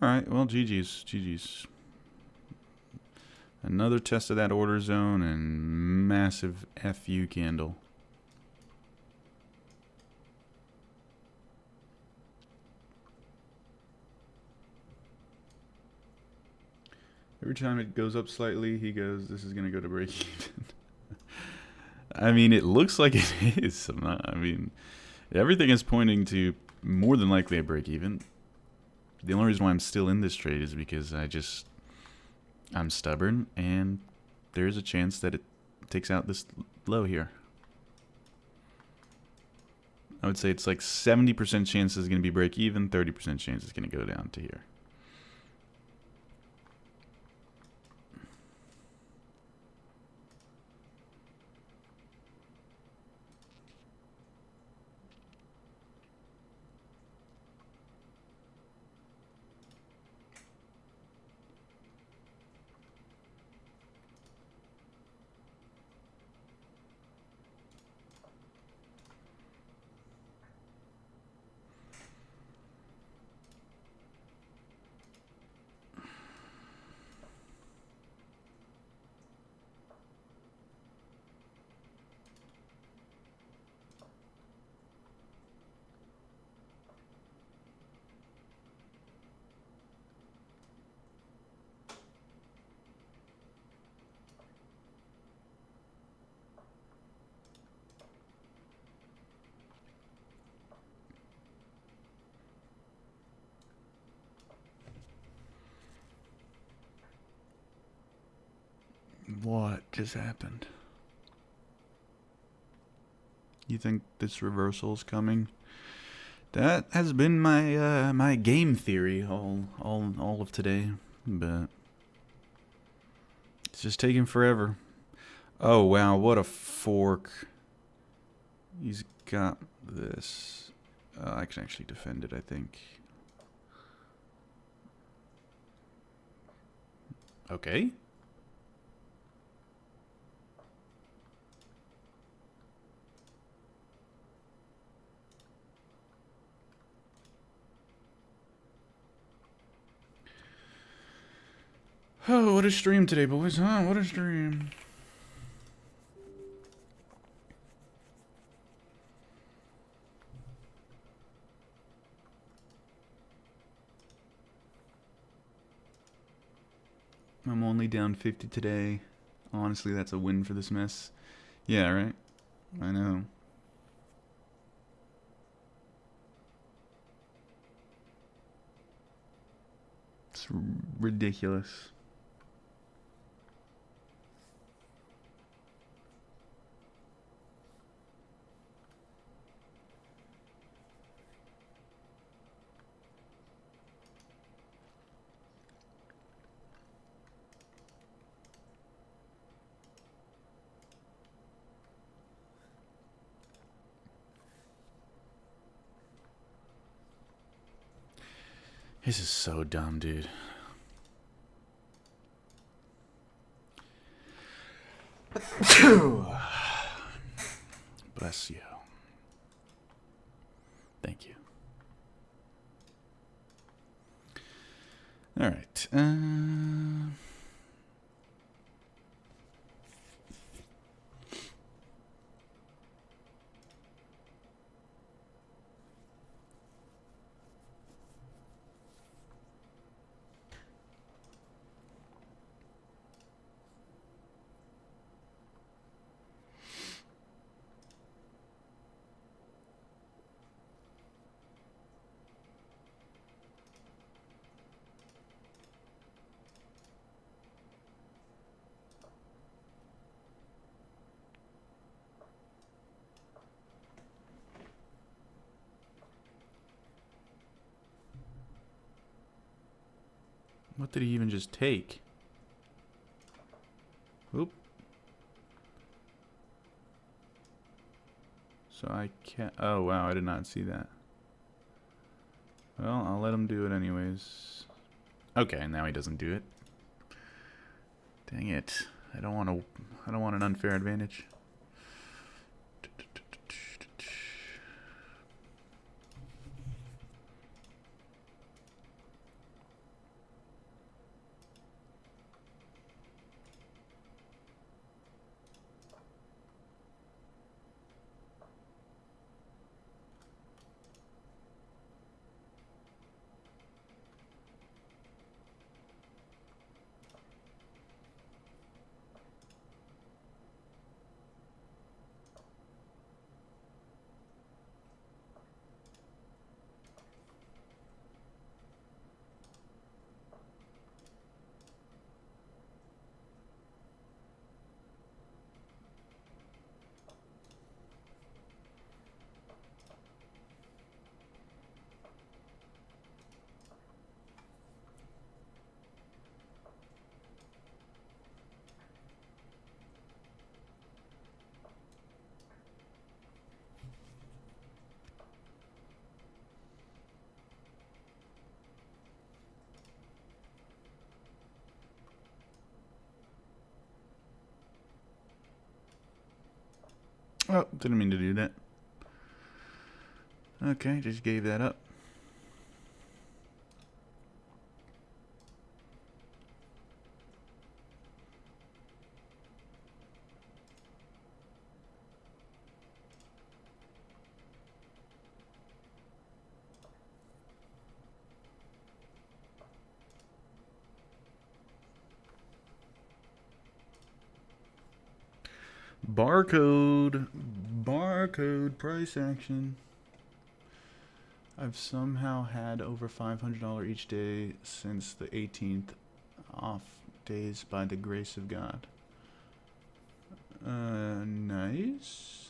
Alright, well, GG's. GG's. Another test of that order zone and massive FU candle. Every time it goes up slightly, he goes, this is going to go to break even. I mean, it looks like it is. I mean, everything is pointing to more than likely a break even. The only reason why I'm still in this trade is because I'm stubborn, and there's a chance that it takes out this low here. I would say it's like 70% chance it's going to be break even, 30% chance it's going to go down to here. What just happened? You think this reversal is coming? That has been my my game theory all of today, but it's just taking forever. Oh wow, what a fork! He's got this. I can actually defend it, I think. Okay. Oh, what a stream today, boys, huh? What a stream. I'm only down 50 today. Honestly, that's a win for this mess. Yeah, right? I know. It's ridiculous. This is so dumb, dude. Bless you. Thank you. All right. What did he even just take? Oop. So I can't... Oh, wow, I did not see that. Well, I'll let him do it anyways. Okay, now he doesn't do it. Dang it. I don't want an unfair advantage. Oh, didn't mean to do that. Okay, just gave that up. Barcode price action. I've somehow had over $500 each day since the 18th, off days by the grace of God. Nice.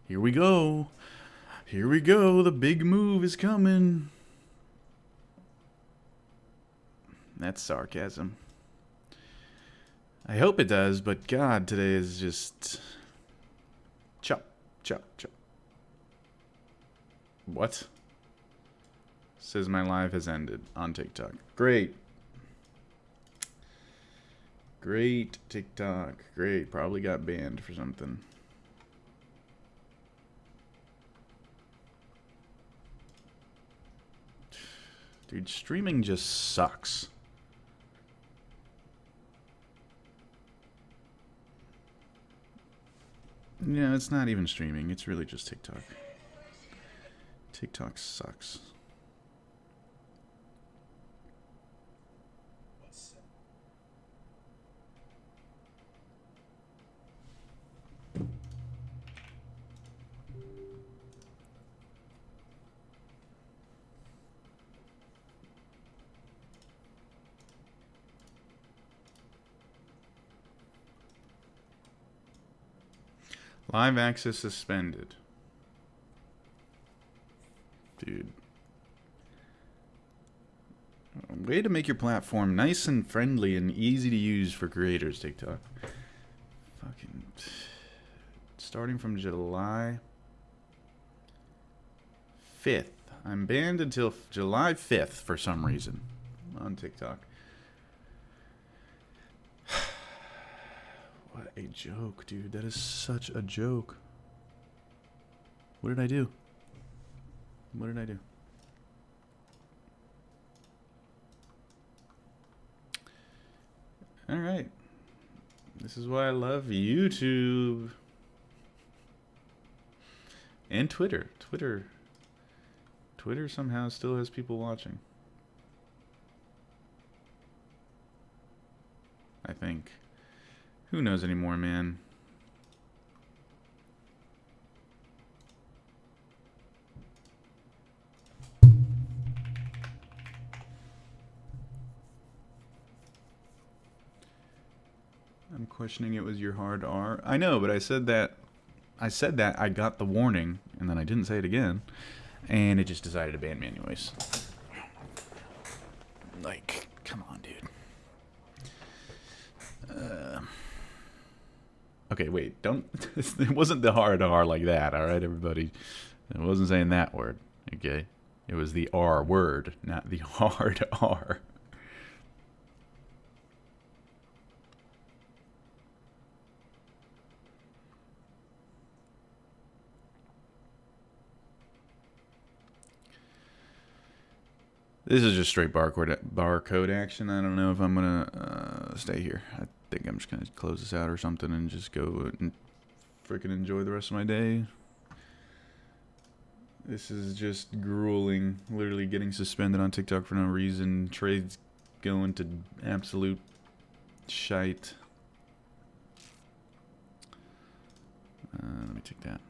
Here we go. Here we go. The big move is coming. That's sarcasm. I hope it does, but God, today is just... Chop, chop, chop. What? Says my live has ended on TikTok. Great. Great TikTok. Great. Probably got banned for something. Dude, streaming just sucks. Yeah, it's not even streaming. It's really just TikTok. TikTok sucks. Live access suspended. Dude. Way to make your platform nice and friendly and easy to use for creators, TikTok. Fucking... Starting from July 5th. I'm banned until July 5th for some reason on TikTok. What a joke, dude. That is such a joke. What did I do? What did I do? Alright. This is why I love YouTube. And Twitter. Twitter somehow still has people watching. I think. Who knows anymore, man? I'm questioning it was your hard R. I know, but I said that I got the warning, and then I didn't say it again, and it just decided to ban me anyways. Like, come on, dude. Okay, wait, don't... It wasn't the hard R like that, alright, everybody? I wasn't saying that word, okay? It was the R word, not the hard R. This is just straight barcode action. I don't know if I'm gonna stay here. I think I'm just gonna close this out or something and just go and freaking enjoy the rest of my day. This is just grueling. Literally getting suspended on TikTok for no reason. Trades going to absolute shite. Let me take that.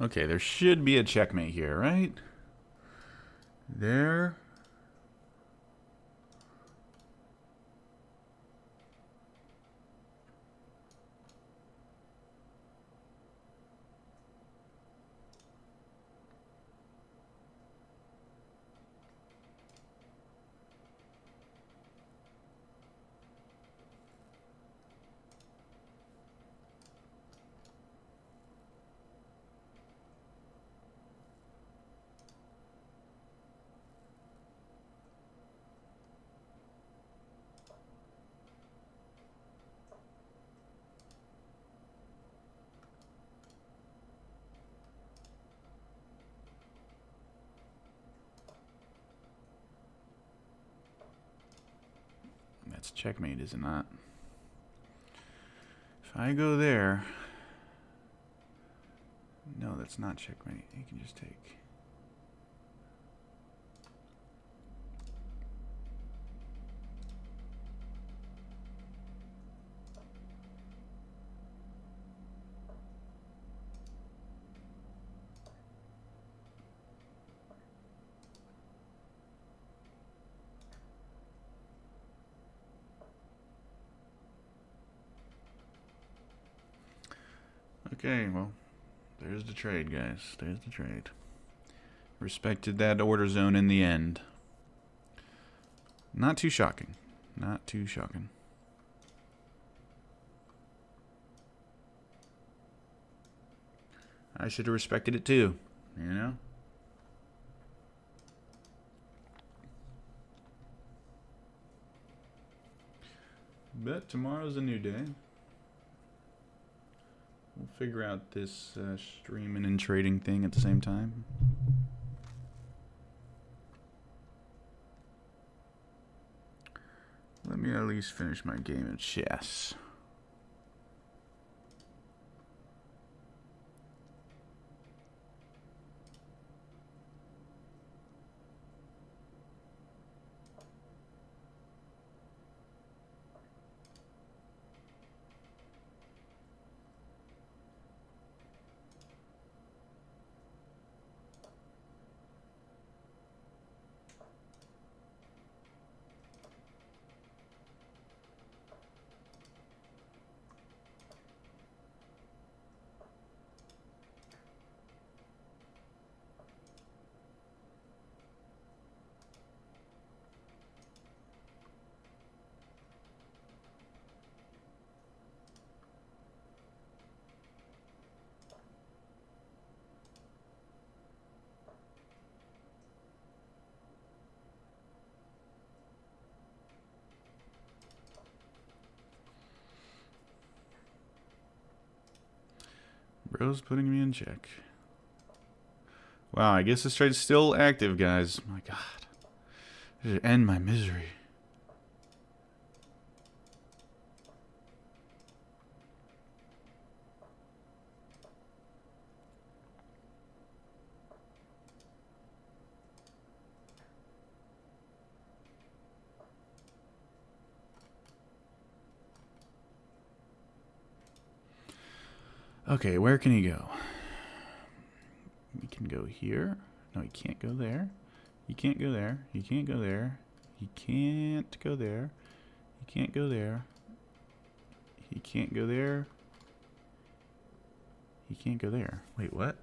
Okay, there should be a checkmate here, right? There. That's checkmate, is it not? If I go there... No, that's not checkmate. You can just take... Okay, well, there's the trade, guys. There's the trade. Respected that order zone in the end. Not too shocking. Not too shocking. I should have respected it too, you know? But tomorrow's a new day. We'll figure out this streaming and trading thing at the same time. Let me at least finish my game of chess. Bro's putting me in check. Wow, I guess this trade's still active, guys. My God. It should end my misery. Okay, where can he go? We can go here. No, he can't go there. He can't go there. He can't go there. He can't go there. He can't go there. He can't go there. He can't go there. Wait, what?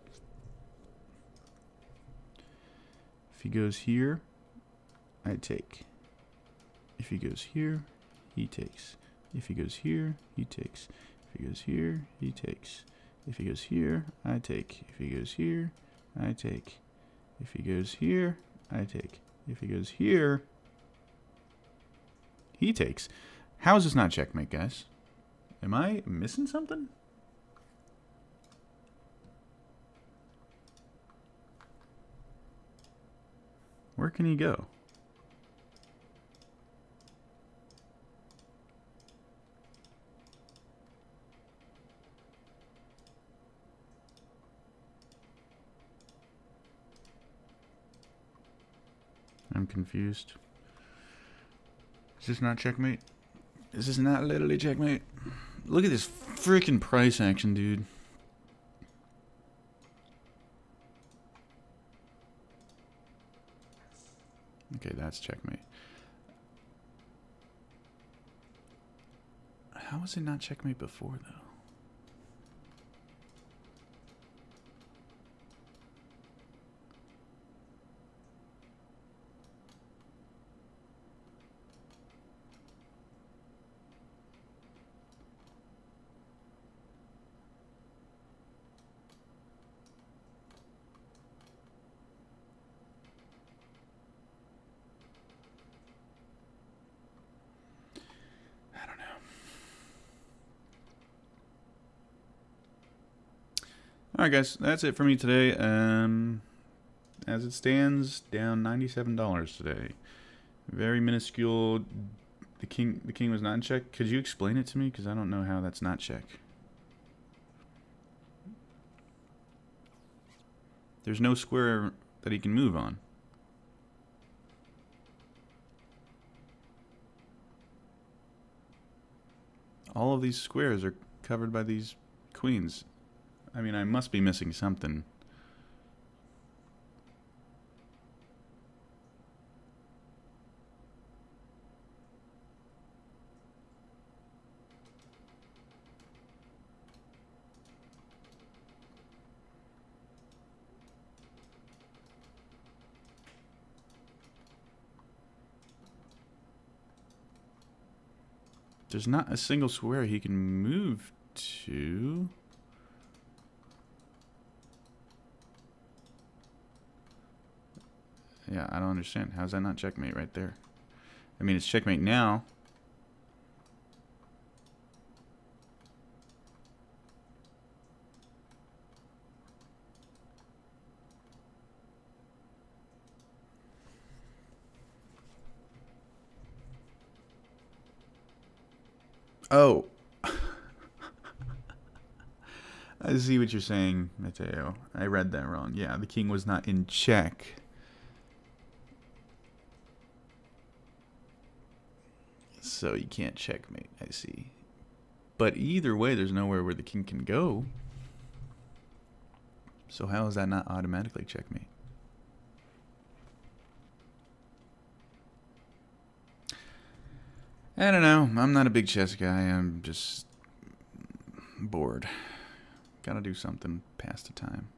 If he goes here, I take. If he goes here, he takes. If he goes here, he takes. If he goes here, he takes. If he goes here, I take. If he goes here, I take. If he goes here, I take. If he goes here, he takes. How is this not checkmate, guys? Am I missing something? Where can he go? I'm confused. Is this not checkmate? Is this not literally checkmate? Look at this freaking price action, dude. Okay, that's checkmate. How was it not checkmate before, though? Alright guys, that's it for me today. As it stands, down $97 today. Very minuscule The king was not in check. Could you explain it to me? Because I don't know how that's not check. There's no square that he can move on. All of these squares are covered by these queens. I mean, I must be missing something. There's not a single square he can move to. Yeah, I don't understand. How's that not checkmate right there? I mean, it's checkmate now. Oh. I see what you're saying, Mateo. I read that wrong. Yeah, the king was not in check. So you can't checkmate, I see. But either way, there's nowhere where the king can go. So how is that not automatically checkmate? I don't know. I'm not a big chess guy. I'm just bored. Gotta do something, pass the time.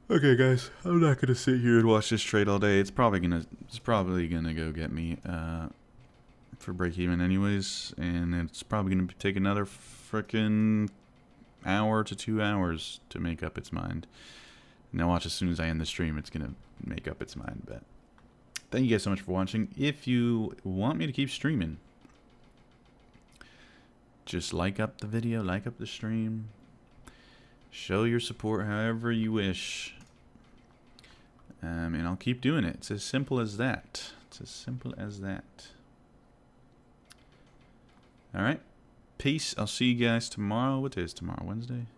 Okay, guys, I'm not gonna sit here and watch this trade all day. It's probably gonna go get me for break even anyways, and it's probably gonna take another frickin' hour to 2 hours to make up its mind. Now watch, as soon as I end the stream, it's gonna make up its mind. But thank you guys so much for watching. If you want me to keep streaming, just like up the video, like up the stream, show your support however you wish, and I'll keep doing it. It's as simple as that. It's as simple as that. Alright, peace. I'll see you guys tomorrow. What day is tomorrow? Wednesday?